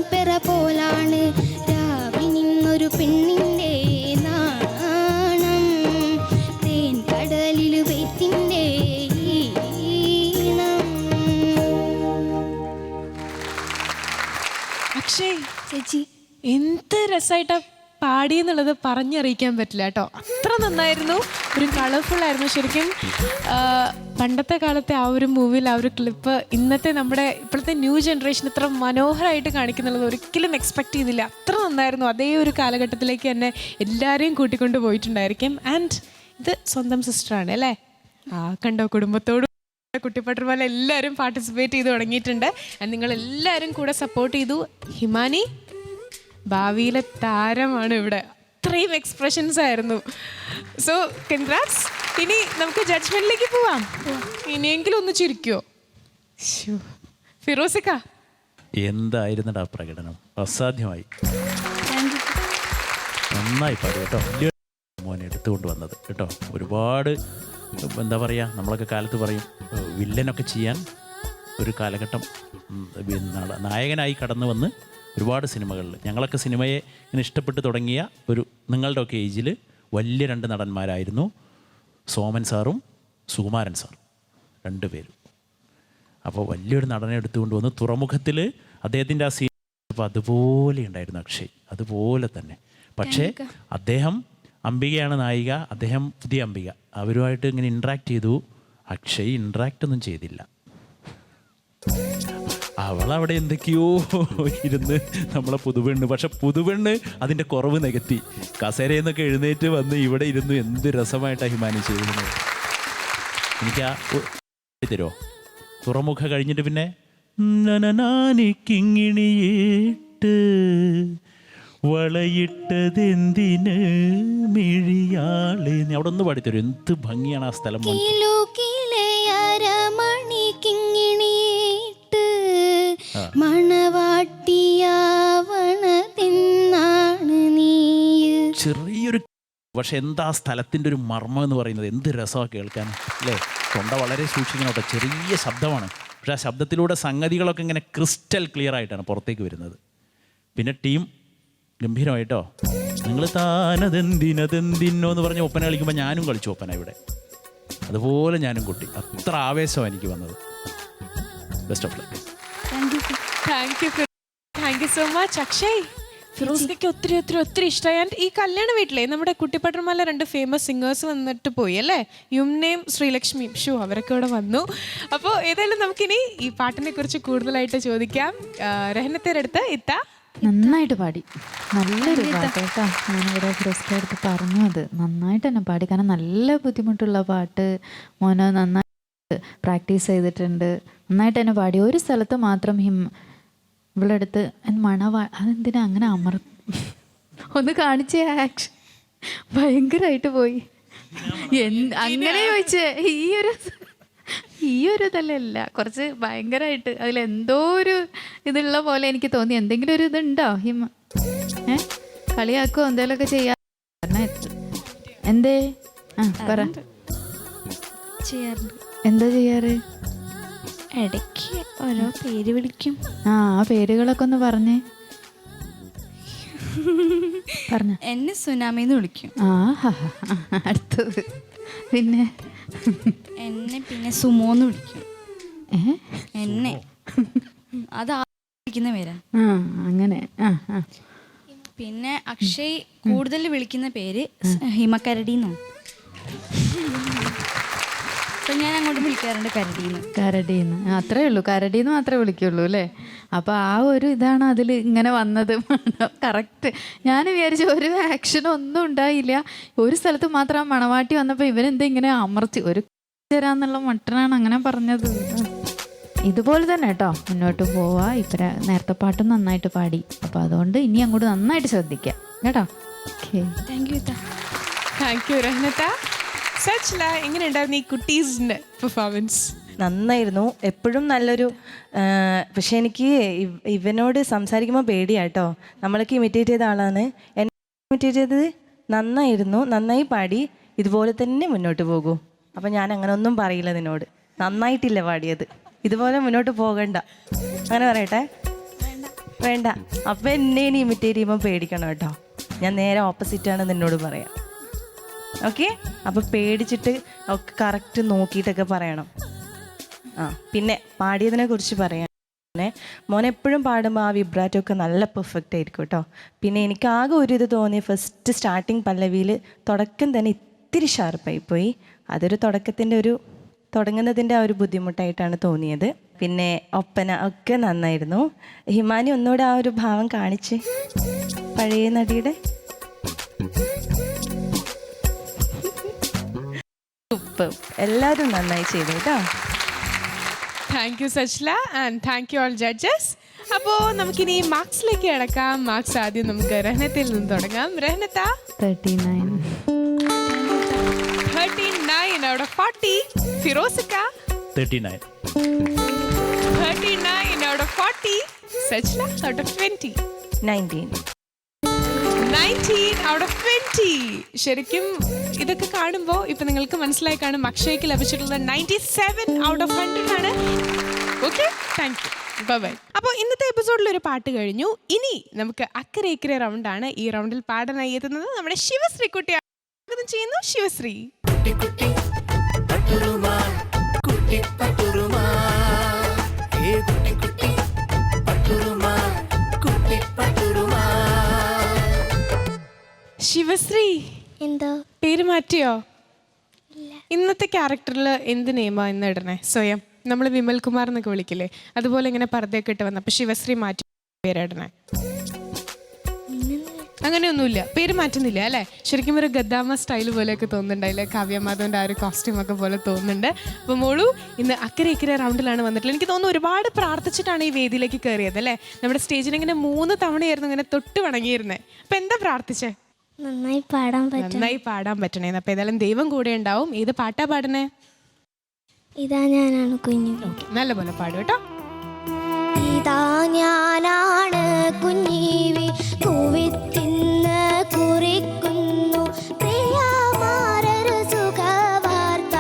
മാൻപെറ പോലാണ് രാവിൽ നിന്നൊരു പെണ്ണിൻ്റെ നാണം തേൻ കടലിൽ വെയ്ത്തിൻ്റെ ഈണം. അക്ഷയ് ചേച്ചി എന്ത് രസമായിട്ടാ പാടിയെന്നുള്ളത് പറഞ്ഞറിയിക്കാൻ പറ്റില്ല കേട്ടോ. അത്ര നന്നായിരുന്നു, ഒരു കളർഫുൾ ആയിരുന്നു ശരിക്കും. പണ്ടത്തെ കാലത്തെ ആ ഒരു മൂവിയിൽ ആ ഒരു ക്ലിപ്പ് ഇന്നത്തെ നമ്മുടെ ഇപ്പോഴത്തെ ന്യൂ ജനറേഷൻ ഇത്ര മനോഹരമായിട്ട് കാണിക്കുന്നുള്ളത് ഒരിക്കലും എക്സ്പെക്ട് ചെയ്തില്ല. അത്ര നന്നായിരുന്നു. അതേ ഒരു കാലഘട്ടത്തിലേക്ക് തന്നെ എല്ലാവരെയും കൂട്ടിക്കൊണ്ട് പോയിട്ടുണ്ടായിരിക്കും. ആൻഡ് ഇത് സ്വന്തം സിസ്റ്ററാണ് അല്ലേ? കണ്ടോ, കുടുംബത്തോട് കുട്ടിപ്പട്ടർമാല എല്ലാവരും പാർട്ടിസിപ്പേറ്റ് ചെയ്ത് തുടങ്ങിയിട്ടുണ്ട്. ആൻഡ് നിങ്ങൾ എല്ലാവരും കൂടെ സപ്പോർട്ട് ചെയ്തു. ഹിമാനി ഭാവിയിലെ താരമാണ് ഇവിടെ. അത്രയും എക്സ്പ്രഷൻസ് ആയിരുന്നു. So congrats. ഇനി നമുക്ക് ജഡ്ജ്മെന്റിലേക്ക് പോവാം. ഇനിയെങ്കിലും ഒന്ന് ചിരിക്കുവോ? ഫിറോസിക്ക, എന്തായിരുന്നടാ പ്രകടനം, അസാധ്യമായി. നന്നായി പാടി കേട്ടോ. വലിയ മോനെ എടുത്തുകൊണ്ട് വന്നത് കേട്ടോ. ഒരുപാട് എന്താ പറയുക, നമ്മളൊക്കെ കാലത്ത് പറയും വില്ലനൊക്കെ ചെയ്യാൻ ഒരു കാലഘട്ടം നായകനായി കടന്നു വന്ന് ഒരുപാട് സിനിമകളിൽ ഞങ്ങളൊക്കെ സിനിമയെ ഇങ്ങനെ ഇഷ്ടപ്പെട്ട് തുടങ്ങിയ ഒരു നിങ്ങളുടെയൊക്കെ ഏജിൽ വലിയ 2 നടന്മാരായിരുന്നു സോമൻ സാറും സുകുമാരൻ സാറും, 2 പേരും. അപ്പോൾ വലിയൊരു നടനെ എടുത്തുകൊണ്ട് വന്ന് തുറമുഖത്തിൽ അദ്ദേഹത്തിൻ്റെ ആ സീൻ അപ്പോൾ അതുപോലെ ഉണ്ടായിരുന്നു അക്ഷയ്, അതുപോലെ തന്നെ. പക്ഷേ അദ്ദേഹം അംബികയാണ് നായിക, അദ്ദേഹം പുതിയ അംബിക, അവരുമായിട്ട് ഇങ്ങനെ ഇൻട്രാക്ട് ചെയ്തു. അക്ഷയ് ഇൻട്രാക്റ്റ് ഒന്നും ചെയ്തില്ല. അവളവിടെ എന്തൊക്കെയോ ഇരുന്ന് നമ്മളെ പുതുപെണ്ണ്, പക്ഷെ പുതുപെണ്ണ് അതിൻ്റെ കുറവ് നികത്തി കസേരയിൽ നിന്നൊക്കെ എഴുന്നേറ്റ് വന്ന് ഇവിടെ ഇരുന്ന് എന്ത് രസമായിട്ടാണ് ഹിമാനി ചെയ്തിരുന്നത്. എനിക്ക് ആ തരുമോ? തുറമുഖ കഴിഞ്ഞിട്ട് പിന്നെ കിങ്ങിണിയേട്ട് വളയിട്ടതെന്തിന് മിഴിയാളെ അവിടെ ഒന്ന് പാടിത്തരും. എന്ത് ഭംഗിയാണ് ആ സ്ഥലം. ചെറിയൊരു പക്ഷെ എന്താ സ്ഥലത്തിൻ്റെ ഒരു മർമ്മം എന്ന് പറയുന്നത്, എന്ത് രസമാണ് കേൾക്കാൻ അല്ലേ. തൊണ്ട വളരെ സൂക്ഷിക്കണം കേട്ടോ, ചെറിയ ശബ്ദമാണ്, പക്ഷെ ആ ശബ്ദത്തിലൂടെ സംഗതികളൊക്കെ ഇങ്ങനെ ക്രിസ്റ്റൽ ക്ലിയർ ആയിട്ടാണ് പുറത്തേക്ക് വരുന്നത്. പിന്നെ ടീം ഗംഭീരമായിട്ടോ. നിങ്ങൾ താനതെന്തിനതെന്തിനോ എന്ന് പറഞ്ഞ് ഒപ്പന കളിക്കുമ്പോൾ ഞാനും കളിച്ചു ഒപ്പന ഇവിടെ, അതുപോലെ ഞാനും കൊട്ടി. അത്ര ആവേശമാണ് എനിക്ക് വന്നത്. Best of luck. Thank you so much Akshay. ഫിറോസ്ക്ക് ഒത്തിരി ഒത്തിരി ഒത്തിരി ഇഷ്ടമായി. ആൻഡ് ഈ കല്യാണ വീട്ടിലെ നമ്മുടെ കുട്ടിപ്പട്ടർമാല 2 ഫേമസ് സിംഗേഴ്സ് വന്നിട്ട് പോയി അല്ലേ, യുംനയും ശ്രീലക്ഷ്മിയും. അവരൊക്കെ ഇവിടെ വന്നു. അപ്പോൾ ഏതായാലും നമുക്കിനി ഈ പാട്ടിനെ കുറിച്ച് കൂടുതലായിട്ട് ചോദിക്കാം. രഹനത്തേടെ അടുത്ത് ഇത്ത നന്നായിട്ട് പാടി, നല്ലൊരു പാട്ട് കേട്ടോ. ഞാനിവിടെ ഫിറോസ്ക്ക് അടുത്ത് പറഞ്ഞു, അത് നന്നായിട്ട് തന്നെ പാടി. കാരണം നല്ല ബുദ്ധിമുട്ടുള്ള പാട്ട് മോനെ നന്നായിട്ട് പ്രാക്ടീസ് ചെയ്തിട്ടുണ്ട്, നന്നായിട്ട് തന്നെ പാടി. ഒരു സ്ഥലത്ത് മാത്രം ഇവിടെ അടുത്ത് അതെന്തിനാ അങ്ങനെ ഒന്ന് കാണിച്ചേ ആക്ഷൻ ഭയങ്കരമായിട്ട് പോയി. അങ്ങനെ ചോദിച്ചേ ഈ ഒരു ഇതല്ല, കുറച്ച് ഭയങ്കരമായിട്ട് അതിലെന്തോ ഒരു ഇതുള്ള പോലെ എനിക്ക് തോന്നി. എന്തെങ്കിലും ഒരു ഇതുണ്ടോ കളിയാക്കോ എന്തെങ്കിലുമൊക്കെ ചെയ്യാ? എന്തേ പറ. എന്താ ചെയ്യാറ്? ഇടയ്ക്ക് ഓരോ പേര് വിളിക്കും. ആ പേരുകളൊക്കെ ഒന്ന് പറഞ്ഞേ. പറഞ്ഞ എന്നെ സുനാമിന്ന് വിളിക്കും. അടുത്തത് പിന്നെ എന്നെ സുമോന്ന് വിളിക്കും. എന്നെ അത് വിളിക്കുന്ന പേരാ. അങ്ങനെ. പിന്നെ അക്ഷയ് കൂടുതൽ വിളിക്കുന്ന പേര് ഹിമക്കരടിന്നോ. ഞാൻ അങ്ങോട്ട് വിളിക്കാറുണ്ട് കരടീന്ന്. അത്രേ ഉള്ളൂ, കരടീന്ന് മാത്രമേ വിളിക്കുള്ളൂ അല്ലേ. അപ്പോൾ ആ ഒരു ഇതാണ് അതിൽ ഇങ്ങനെ വന്നത്. കറക്റ്റ്. ഞാൻ വിചാരിച്ചു ഒരു ആക്ഷനും ഒന്നും ഉണ്ടായില്ല. ഒരു സ്ഥലത്ത് മാത്രം മണവാട്ടി വന്നപ്പോൾ ഇവരെന്താ ഇങ്ങനെ അമർത്തി ഒരു തരാന്നുള്ള മട്ടനാണ് അങ്ങനെ പറഞ്ഞത്. ഇതുപോലെ തന്നെ കേട്ടോ മുന്നോട്ട് പോവാ. ഇപ്പം നേരത്തെ പാട്ടും നന്നായിട്ട് പാടി, അപ്പോൾ അതുകൊണ്ട് ഇനി അങ്ങോട്ട് നന്നായിട്ട് ശ്രദ്ധിക്കാം കേട്ടോ. ഓക്കെ, താങ്ക് യു രഹനത്ത. സച്ല, എങ്ങനെയുണ്ടായിരുന്നു ഈ കുട്ടീസിൻ്റെ പെർഫോമൻസ്? നന്നായിരുന്നു, എപ്പോഴും നല്ലൊരു. പക്ഷെ എനിക്ക് ഇവനോട് സംസാരിക്കുമ്പോൾ പേടിയാട്ടോ. നമ്മളൊക്കെ ഇമിറ്റേറ്റ് ചെയ്ത ആളാണ്, എന്നെ ഇമിറ്റേറ്റ് ചെയ്തത് നന്നായിരുന്നു, നന്നായി പാടി. ഇതുപോലെ തന്നെ മുന്നോട്ട് പോകൂ. അപ്പം ഞാൻ അങ്ങനെ ഒന്നും പറയില്ല നിന്നോട്. നന്നായിട്ടില്ല പാടിയത്, ഇതുപോലെ മുന്നോട്ട് പോകണ്ട, അങ്ങനെ പറയട്ടെ. വേണ്ട. അപ്പം എന്നെ ഇനി ഇമിറ്റേറ്റ് ചെയ്യുമ്പോൾ പേടിക്കണം കേട്ടോ. ഞാൻ നേരെ ഓപ്പോസിറ്റാണെന്ന് എന്നോട് പറയാം. ഓക്കെ? അപ്പോൾ പേടിച്ചിട്ട് ഒക്കെ കറക്റ്റ് നോക്കിയിട്ടൊക്കെ പറയണം. പിന്നെ പാടിയതിനെ കുറിച്ച് പറയാം. മോൻ എപ്പോഴും പാടുമ്പോൾ ആ വിബ്രാറ്റോ ഒക്കെ നല്ല പെർഫെക്റ്റ് ആയിരിക്കും കേട്ടോ. പിന്നെ എനിക്ക് ആകെ ഒരു ഇത് തോന്നി, ഫസ്റ്റ് സ്റ്റാർട്ടിങ് പല്ലവിയിൽ തുടക്കം തന്നെ ഇത്തിരി ഷാർപ്പായി പോയി. അതൊരു തുടങ്ങുന്നതിൻ്റെ ആ ഒരു ബുദ്ധിമുട്ടായിട്ടാണ് തോന്നിയത്. പിന്നെ ഒപ്പന ഒക്കെ നന്നായിരുന്നു. ഹിമാനി ഒന്നുകൂടെ ആ ഒരു ഭാവം കാണിച്ച് പഴയ നടിയുടെ. സൂപ്പർ, എല്ലാവരും നന്നായി ചെയ്തു കേട്ടോ. Thank you Sachla and thank you all judges. അപ്പോൾ നമുക്കിനി മാർക്സിലേക്ക് കിടക്കാം. മാർക്സ് ആദ്യം നമുക്ക് രഹനത്തിൽ നിന്ന് തുടങ്ങാം. രഹനത്ത 39. 39 out of 40. ഫിറോസിക്ക 39. 39 out of 40. സച്ല out of 20. 19. 19 out of 20. ശരിക്കും ഇതൊക്കെ കാണുമ്പോൾ ഇപ്പൊ നിങ്ങൾക്ക് മനസ്സിലായി കാണും അക്ഷയ്ക്ക് ലഭിച്ചിട്ടുള്ള 97 out of 100 ആണ്. Okay, thank you, bye. അപ്പോൾ ഇന്നത്തെ എപ്പിസോഡിൽ ഒരു പാട്ട് കഴിഞ്ഞു. ഇനി നമുക്ക് അക്കരെ ഇക്കരെ റൗണ്ടാണ്. ഈ റൗണ്ടിൽ പാടാനായി എത്തുന്നത് നമ്മുടെ ശിവശ്രീ കുട്ടിയാണ്. സ്വാഗതം ചെയ്യുന്നു ശിവശ്രീ. ശിവശ്രീ, എന്തോ പേര് മാറ്റിയോ? ഇന്നത്തെ ക്യാരക്ടറിൽ എന്ത് നെയ്മാ ഇന്ന് ഇടണേ? സ്വയം നമ്മൾ വിമൽ കുമാർ എന്നൊക്കെ വിളിക്കില്ലേ, അതുപോലെ ഇങ്ങനെ പർദ്ദയൊക്കെ ഇട്ട് വന്നപ്പോൾ ശിവശ്രീ മാറ്റി പേരിടണേ? അങ്ങനെയൊന്നുമില്ല, പേര് മാറ്റുന്നില്ല അല്ലേ? ശരിക്കും ഒരു ഗദ്ദാമ സ്റ്റൈൽ പോലെയൊക്കെ തോന്നുന്നുണ്ടായില്ലേ? കാവ്യമാധവൻ്റെ ആ ഒരു കോസ്റ്റ്യൂമൊക്കെ പോലെ തോന്നുന്നുണ്ട്. അപ്പോൾ മോളു ഇന്ന് അക്കരെ ഇക്കരെ റൗണ്ടിലാണ് വന്നിട്ടുള്ളത്. എനിക്ക് തോന്നുന്നു ഒരുപാട് പ്രാർത്ഥിച്ചിട്ടാണ് ഈ വേദിയിലേക്ക് കയറിയത് അല്ലേ? നമ്മുടെ സ്റ്റേജിൽ ഇങ്ങനെ 3 തവണയായിരുന്നു ഇങ്ങനെ തൊട്ട് വണങ്ങിയിരുന്നത്. അപ്പം എന്താ പ്രാർത്ഥിച്ചേ? നന്നായി പാടാൻ പറ്റണേ. അപ്പം ഏതായാലും ദൈവം കൂടെ ഉണ്ടാവും. ഏത് പാട്ടാ പാടണേ? ഇതാ ഞാനാണ് കുഞ്ഞു. നല്ല പോലെ പാടും കേട്ടോ. ഇതാ ഞാനാണ് കുഞ്ഞീവി കുവിത്തിന്ന് കുറിക്കുന്നു പ്രിയമാരൊരു സുഖവാർത്ത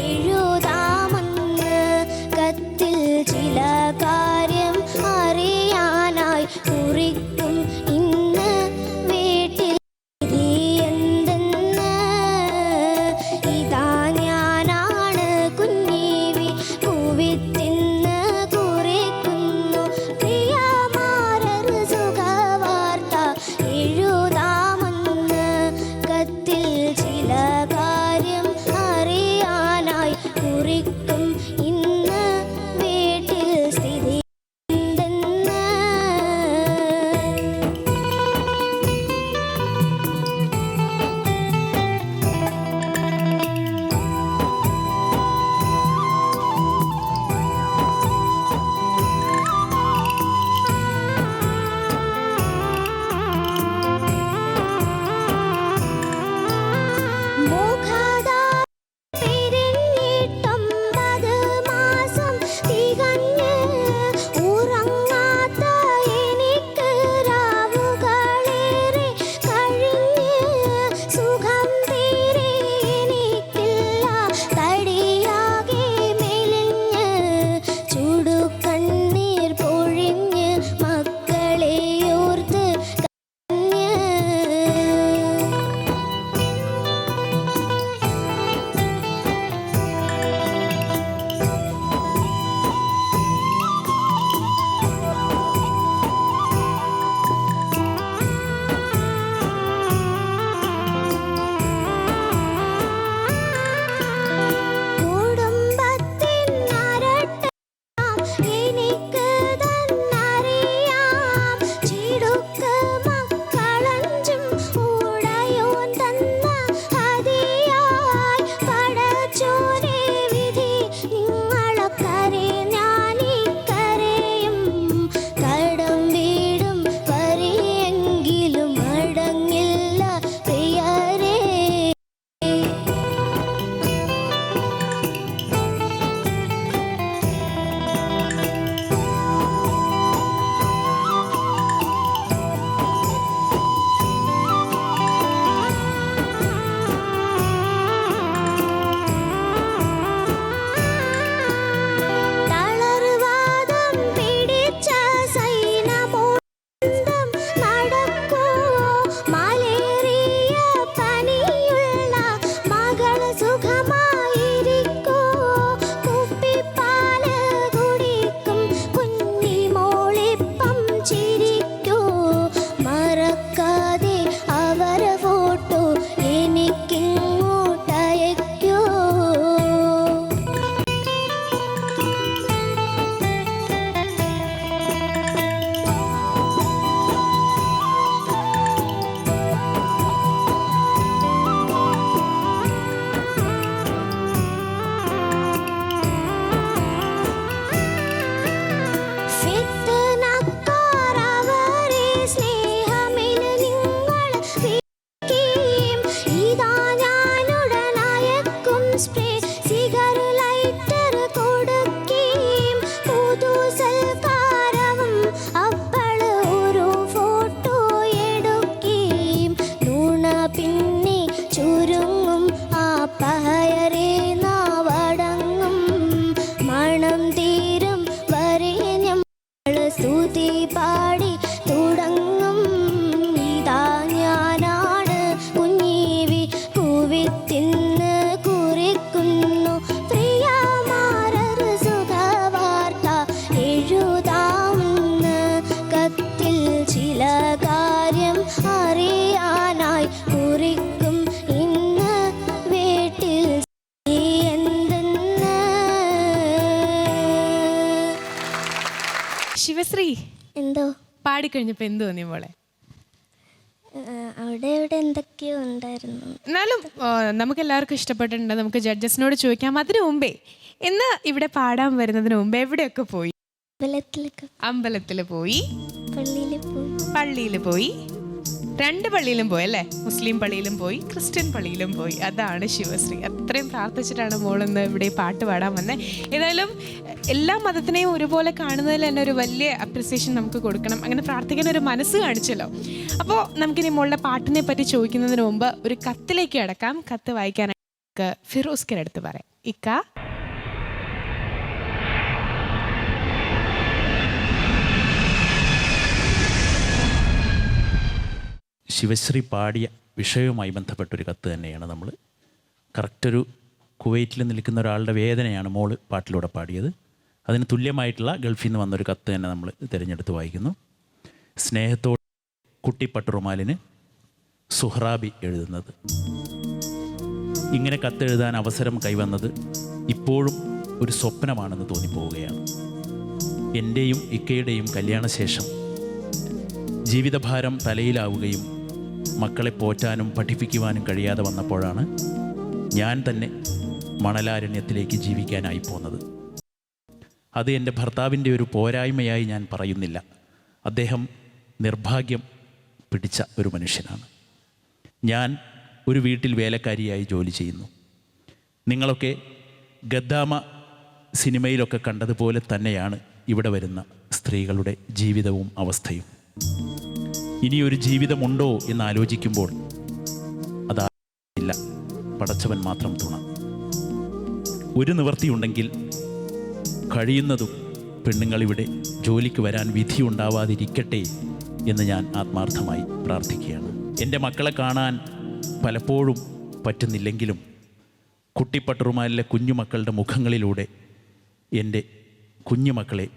എഴുതാമെന്ന് കത്തിൽ ചില കാര്യം അറിയാനായി കുറിക്കും ഇന്ന് വീട്ടിൽ എന്തെന്ന്. ഇതാ ഞാനാണ് കുഞ്ഞീവി കുവിത്തിന്ന് കുറിക്കുന്നു പ്രിയമാ പാടിക്കഴിഞ്ഞപ്പോൾ എന്ത് തോന്നി മോളെ? അവിടെ ഇവിടെ എന്തൊക്കെയോ ഉണ്ടായിരുന്നു. എന്നാലും നമുക്ക് എല്ലാവർക്കും ഇഷ്ടപ്പെട്ടിട്ടുണ്ട്. നമുക്ക് ജഡ്ജസിനോട് ചോദിക്കാം. അതിനു മുമ്പേ ഇന്ന് ഇവിടെ പാടാൻ വരുന്നതിന് മുമ്പ് എവിടെയൊക്കെ പോയി? അമ്പലത്തിൽ പോയി, പള്ളിയിൽ പോയി, 2 പള്ളിയിലും പോയി അല്ലേ? മുസ്ലിം പള്ളിയിലും പോയി, ക്രിസ്ത്യൻ പള്ളിയിലും പോയി. അതാണ് ശിവശ്രീ. അത്രയും പ്രാർത്ഥിച്ചിട്ടാണ് മോളിന്ന് ഇവിടെ പാട്ട് പാടാൻ വന്നത്. ഏതായാലും എല്ലാ മതത്തിനെയും ഒരുപോലെ കാണുന്നതിൽ തന്നെ ഒരു വലിയ അപ്രിസിയേഷൻ നമുക്ക് കൊടുക്കണം. അങ്ങനെ പ്രാർത്ഥിക്കാൻ ഒരു മനസ്സ് കാണിച്ചല്ലോ. അപ്പോൾ നമുക്കിനി മോളുടെ പാട്ടിനെ പറ്റി ചോദിക്കുന്നതിന് മുമ്പ് ഒരു കത്തിലേക്ക് കിടക്കാം. കത്ത് വായിക്കാനായിട്ട് ഫിറോസ്കിൻ്റെ അടുത്ത് പറയാം. ഇക്ക, ശിവശ്രീ പാടിയ വിഷയവുമായി ബന്ധപ്പെട്ടൊരു കത്ത് തന്നെയാണ് നമ്മൾ കറക്റ്റൊരു കുവൈറ്റിൽ നിൽക്കുന്ന ഒരാളുടെ വേദനയാണ് മോള് പാട്ടിലൂടെ പാടിയത്. അതിന് തുല്യമായിട്ടുള്ള ഗൾഫിൽ നിന്ന് വന്നൊരു കത്ത് തന്നെ നമ്മൾ തിരഞ്ഞെടുത്ത് വായിക്കുന്നു. സ്നേഹത്തോടെ കുട്ടിപ്പട്ടുറുമാലിന് സുഹ്റാബി എഴുതുന്നത്. ഇങ്ങനെ കത്തെഴുതാൻ അവസരം കൈവന്നത് ഇപ്പോഴും ഒരു സ്വപ്നമാണെന്ന് തോന്നിപ്പോവുകയാണ്. എൻ്റെയും ഇക്കയുടെയും കല്യാണശേഷം ജീവിതഭാരം തലയിലാവുകയും മക്കളെ പോറ്റാനും പഠിപ്പിക്കുവാനും കഴിയാതെ വന്നപ്പോഴാണ് ഞാൻ തന്നെ മണലാരണ്യത്തിലേക്ക് ജീവിക്കാനായി പോന്നത്. അത് എൻ്റെ ഭർത്താവിൻ്റെ ഒരു പോരായ്മയായി ഞാൻ പറയുന്നില്ല. അദ്ദേഹം നിർഭാഗ്യം പിടിച്ച ഒരു മനുഷ്യനാണ്. ഞാൻ ഒരു വീട്ടിൽ വേലക്കാരിയായി ജോലി ചെയ്യുന്നു. നിങ്ങളൊക്കെ ഗദ്ദാമ സിനിമയിലൊക്കെ കണ്ടതുപോലെ തന്നെയാണ് ഇവിടെ വരുന്ന സ്ത്രീകളുടെ ജീവിതവും അവസ്ഥയും. ഇനിയൊരു ജീവിതമുണ്ടോ എന്ന് ആലോചിക്കുമ്പോൾ അതായില്ല, പടച്ചവൻ മാത്രം തുണ. ഒരു നിവൃത്തിയുണ്ടെങ്കിൽ കഴിയുന്നതും പെണ്ണുങ്ങളിവിടെ ജോലിക്ക് വരാൻ വിധിയുണ്ടാവാതിരിക്കട്ടെ എന്ന് ഞാൻ ആത്മാർത്ഥമായി പ്രാർത്ഥിക്കുകയാണ്. എൻ്റെ മക്കളെ കാണാൻ പലപ്പോഴും പറ്റുന്നില്ലെങ്കിലും കുട്ടിപ്പട്ടുറുമാലിലെ കുഞ്ഞുമക്കളുടെ മുഖങ്ങളിലൂടെ എൻ്റെ കുഞ്ഞുമക്കളെ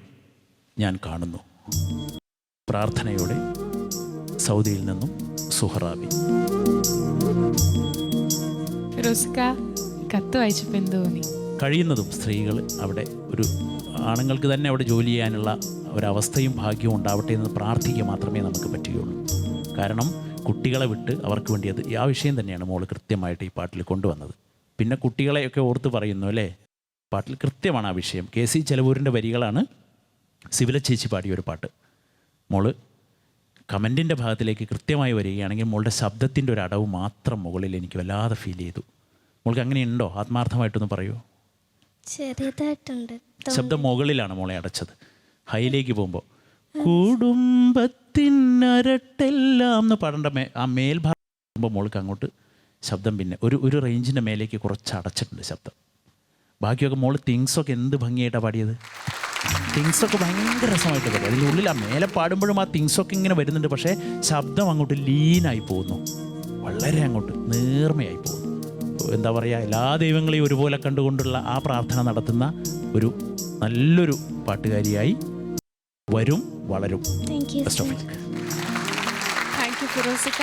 ഞാൻ കാണുന്നു. പ്രാർത്ഥനയോടെ സൗദിയിൽ നിന്നും സുഹ്റാബി. ഫിറോസ്ക, കത്ത് വായിച്ചപ്പോൾ എന്ത് തോന്നി? കഴിയുന്നതും സ്ത്രീകൾ അവിടെ ഒരു ആണുങ്ങൾക്ക് തന്നെ അവിടെ ജോലി ചെയ്യാനുള്ള ഒരവസ്ഥയും ഭാഗ്യവും ഉണ്ടാവട്ടെ എന്ന് പ്രാർത്ഥിക്കുക മാത്രമേ നമുക്ക് പറ്റുകയുള്ളൂ. കാരണം കുട്ടികളെ വിട്ട് അവർക്ക് വേണ്ടി അത് ആ വിഷയം തന്നെയാണ് മോൾ കൃത്യമായിട്ട് ഈ പാട്ടിൽ കൊണ്ടുവന്നത്. പിന്നെ കുട്ടികളെയൊക്കെ ഓർത്ത് പറയുന്നു അല്ലേ, പാട്ടിൽ കൃത്യമാണ് ആ വിഷയം. KC ചെലവൂരിൻ്റെ വരികളാണ് സിവില ചേച്ചി പാടിയൊരു പാട്ട്. മോള് കമൻറ്റിൻ്റെ ഭാഗത്തിലേക്ക് കൃത്യമായി വരികയാണെങ്കിൽ മോളുടെ ശബ്ദത്തിൻ്റെ ഒരു അടവ് മാത്രം മുകളിൽ എനിക്ക് വല്ലാതെ ഫീൽ ചെയ്തു. മോൾക്ക് അങ്ങനെയുണ്ടോ? ആത്മാർത്ഥമായിട്ടൊന്ന് പറയുമോ? ചെറിയതായിട്ടുണ്ട്. ശബ്ദം മുകളിലാണ് മോളെ അടച്ചത്. ഹൈയിലേക്ക് പോകുമ്പോൾ കുടുംബത്തിനരട്ടെല്ലാം എന്ന് പാടേണ്ട ആ മേൽഭാഗം പോകുമ്പോൾ മോൾക്ക് അങ്ങോട്ട് ശബ്ദം പിന്നെ ഒരു റേഞ്ചിൻ്റെ മേലേക്ക് കുറച്ച് അടച്ചിട്ടുണ്ട് ശബ്ദം. ബാക്കിയൊക്കെ മോള് തിങ്സൊക്കെ എന്ത് ഭംഗിയായിട്ടാണ് പാടിയത്. തിങ്സൊക്കെ ഭയങ്കര രസമായിട്ട് പാടി. അതിൻ്റെ ഉള്ളിൽ ആ മേലെ പാടുമ്പോഴും ആ തിങ്സൊക്കെ ഇങ്ങനെ വരുന്നുണ്ട്. പക്ഷേ ശബ്ദം അങ്ങോട്ട് ലീനായി പോകുന്നു, വളരെ അങ്ങോട്ട് നേർമയായി പോകുന്നു. എന്താ പറയുക, എല്ലാ ദൈവങ്ങളെയും ഒരുപോലെ കണ്ടുകൊണ്ടുള്ള ആ പ്രാർത്ഥന നടത്തുന്ന ഒരു നല്ലൊരു പാട്ടുകാരിയായി വരും, വളരും. Best of luck. Thank you ഫിറോസിക.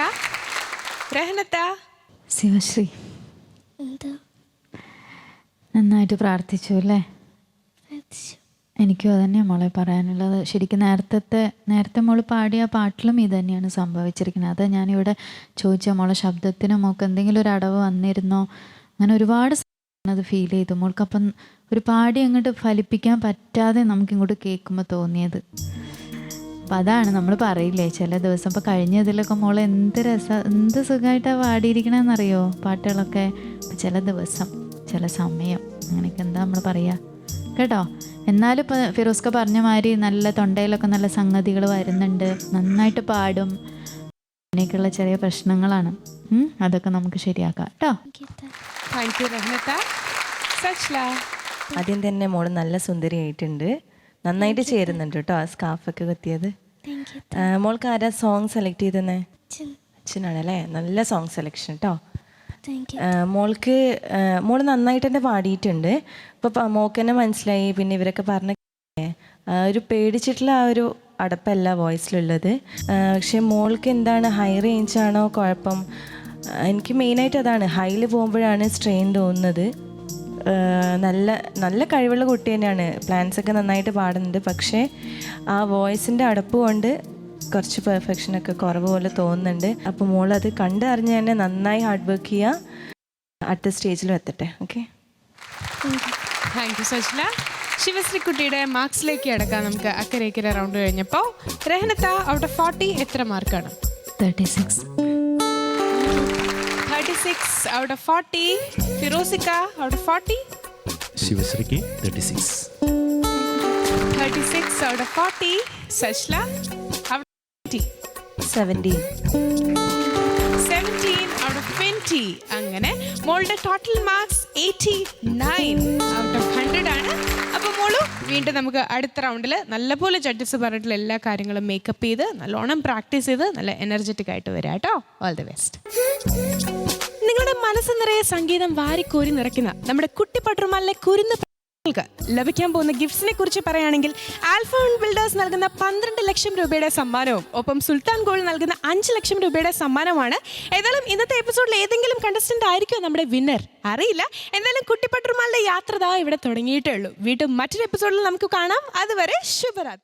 രഹനത്ത, ശിവശ്രീ നന്നായിട്ട് പ്രാർത്ഥിച്ചു അല്ലേ? എനിക്കും അതന്നെയാണ് മോളെ പറയാനുള്ളത്. ശരിക്കും നേരത്തെ മോള് പാടിയ പാട്ടിലും ഇത് തന്നെയാണ് സംഭവിച്ചിരിക്കുന്നത്. അത് ഞാനിവിടെ ചോദിച്ച മോളെ ശബ്ദത്തിന് മോൾക്ക് എന്തെങ്കിലും ഒരു അടവ് വന്നിരുന്നോ? അങ്ങനെ ഒരുപാട് അത് ഫീൽ ചെയ്തു മോൾക്കപ്പം. ഒരു പാടി അങ്ങോട്ട് ഫലിപ്പിക്കാൻ പറ്റാതെ നമുക്കിങ്ങോട്ട് കേൾക്കുമ്പോൾ തോന്നിയത്. അപ്പം അതാണ് നമ്മൾ പറയില്ലേ ചില ദിവസം. ഇപ്പോൾ കഴിഞ്ഞതിലൊക്കെ മോളെ എന്ത് സുഖമായിട്ടാണ് പാടിയിരിക്കണമെന്നറിയോ പാട്ടുകളൊക്കെ. ചില ദിവസം ചില സമയം അങ്ങനെയൊക്കെ എന്താ നമ്മൾ പറയുക കേട്ടോ. എന്നാലും ഇപ്പോൾ ഫിറോസ്ക പറഞ്ഞ മാതിരി നല്ല തൊണ്ടയിലൊക്കെ നല്ല സംഗതികൾ വരുന്നുണ്ട്, നന്നായിട്ട് പാടും. അങ്ങനെയൊക്കെയുള്ള ചെറിയ പ്രശ്നങ്ങളാണ്, അതൊക്കെ നമുക്ക് ശരിയാക്കാം കേട്ടോ. താങ്ക് യു രഹനത്ത. സച്ല, ആദ്യം തന്നെ മോള് നല്ല സുന്ദരിയായിട്ടുണ്ട്, നന്നായിട്ട് ചേരുന്നുണ്ട് കേട്ടോ ആ സ്കാർഫൊക്കെ കുത്തിയത്. മോൾക്ക് ആരാ സോങ് സെലക്ട് ചെയ്തേ? അച്ഛനാണല്ലേ. നല്ല സോങ് സെലക്ഷൻ കേട്ടോ. മോൾക്ക് മോള് നന്നായിട്ട് തന്നെ പാടിയിട്ടുണ്ട്. ഇപ്പോൾ മോൾക്ക് തന്നെ മനസ്സിലായി. പിന്നെ ഇവരൊക്കെ പറഞ്ഞ ഒരു പേടിച്ചിട്ടുള്ള ആ ഒരു അടപ്പല്ല വോയിസിലുള്ളത്. പക്ഷെ മോൾക്ക് എന്താണ് ഹൈ റേഞ്ച് ആണോ കുഴപ്പം? എനിക്ക് മെയിനായിട്ട് അതാണ്, ഹൈയിൽ പോകുമ്പോഴാണ് സ്ട്രെയിൻ തോന്നുന്നത്. നല്ല നല്ല കഴിവുള്ള കുട്ടി തന്നെയാണ്, പ്ലാൻസൊക്കെ നന്നായിട്ട് പാടുന്നുണ്ട്. പക്ഷേ ആ വോയിസിൻ്റെ അടപ്പ് കൊണ്ട് കുറച്ച് പെർഫെക്ഷനൊക്കെ കുറവ് പോലെ തോന്നുന്നുണ്ട്. അപ്പോൾ മോളത് കണ്ടറിഞ്ഞ് തന്നെ നന്നായി ഹാർഡ് വർക്ക് ചെയ്യുക, അടുത്ത സ്റ്റേജിലും എത്തട്ടെ. Okay, thank you Sajla. Shivashree കുട്ടിയുടെ മാർക്സിലേക്ക് കിടക്കാം നമുക്ക്. അക്കരയ്ക്കര റൗണ്ട് കഴിഞ്ഞപ്പോൾ രഹനത്ത ഔട്ട് ഓഫ് 40 എത്ര മാർക്കാണ്? 36. 36 ഔട്ട് ഓഫ് 40. ഫിറോസിക്ക ഔട്ട് ഓഫ് 40. ശിവശ്രീക്ക് 36. 36 out of 40. Sajla out of 20. 17. 17 out of 20. അങ്ങനെ മോളുടെ ടോട്ടൽ മാർക്സ് 89 ഔട്ട് ഓഫ് 100 ആണ്. അപ്പോൾ മോളു വീണ്ടും നമുക്ക് അടുത്ത റൗണ്ടിൽ നല്ലപോലെ ജഡ്ജസ് പറഞ്ഞിട്ടുള്ള എല്ലാ കാര്യങ്ങളും മേക്കപ്പ് ചെയ്ത് നല്ലോണം പ്രാക്ടീസ് ചെയ്ത് നല്ല എനർജറ്റിക് ആയിട്ട് വരാം കേട്ടോ. All the best. നിങ്ങളുടെ മനസ്സ് നിറയെ സംഗീതം വാരിക്കോരി നിറയ്ക്കുന്ന നമ്മുടെ കുട്ടിപ്പട്ടുമാലിലെ കുരുന്ന് ലഭിക്കാൻ പോകുന്ന ഗിഫ്റ്റ്സിനെ കുറിച്ച് പറയുകയാണെങ്കിൽ ആൽഫ ബിൽഡേഴ്സ് നൽകുന്ന 12 ലക്ഷം രൂപയുടെ സമ്മാനവും ഒപ്പം സുൽത്താൻ ഗോൾഡ് നൽകുന്ന 5 ലക്ഷം രൂപയുടെ സമ്മാനമാണ്. ഏതായാലും ഇന്നത്തെ എപ്പിസോഡിൽ ഏതെങ്കിലും കണ്ടസ്റ്റന്റ് ആയിരിക്കും നമ്മുടെ വിന്നർ അറിയില്ല. എന്തായാലും കുട്ടിപ്പട്ടുമാലിന്റെ യാത്ര ഇവിടെ തുടങ്ങിയിട്ടേ ഉള്ളൂ. വീണ്ടും മറ്റൊരു എപ്പിസോഡിൽ നമുക്ക് കാണാം. അതുവരെ ശുഭരാത്രി.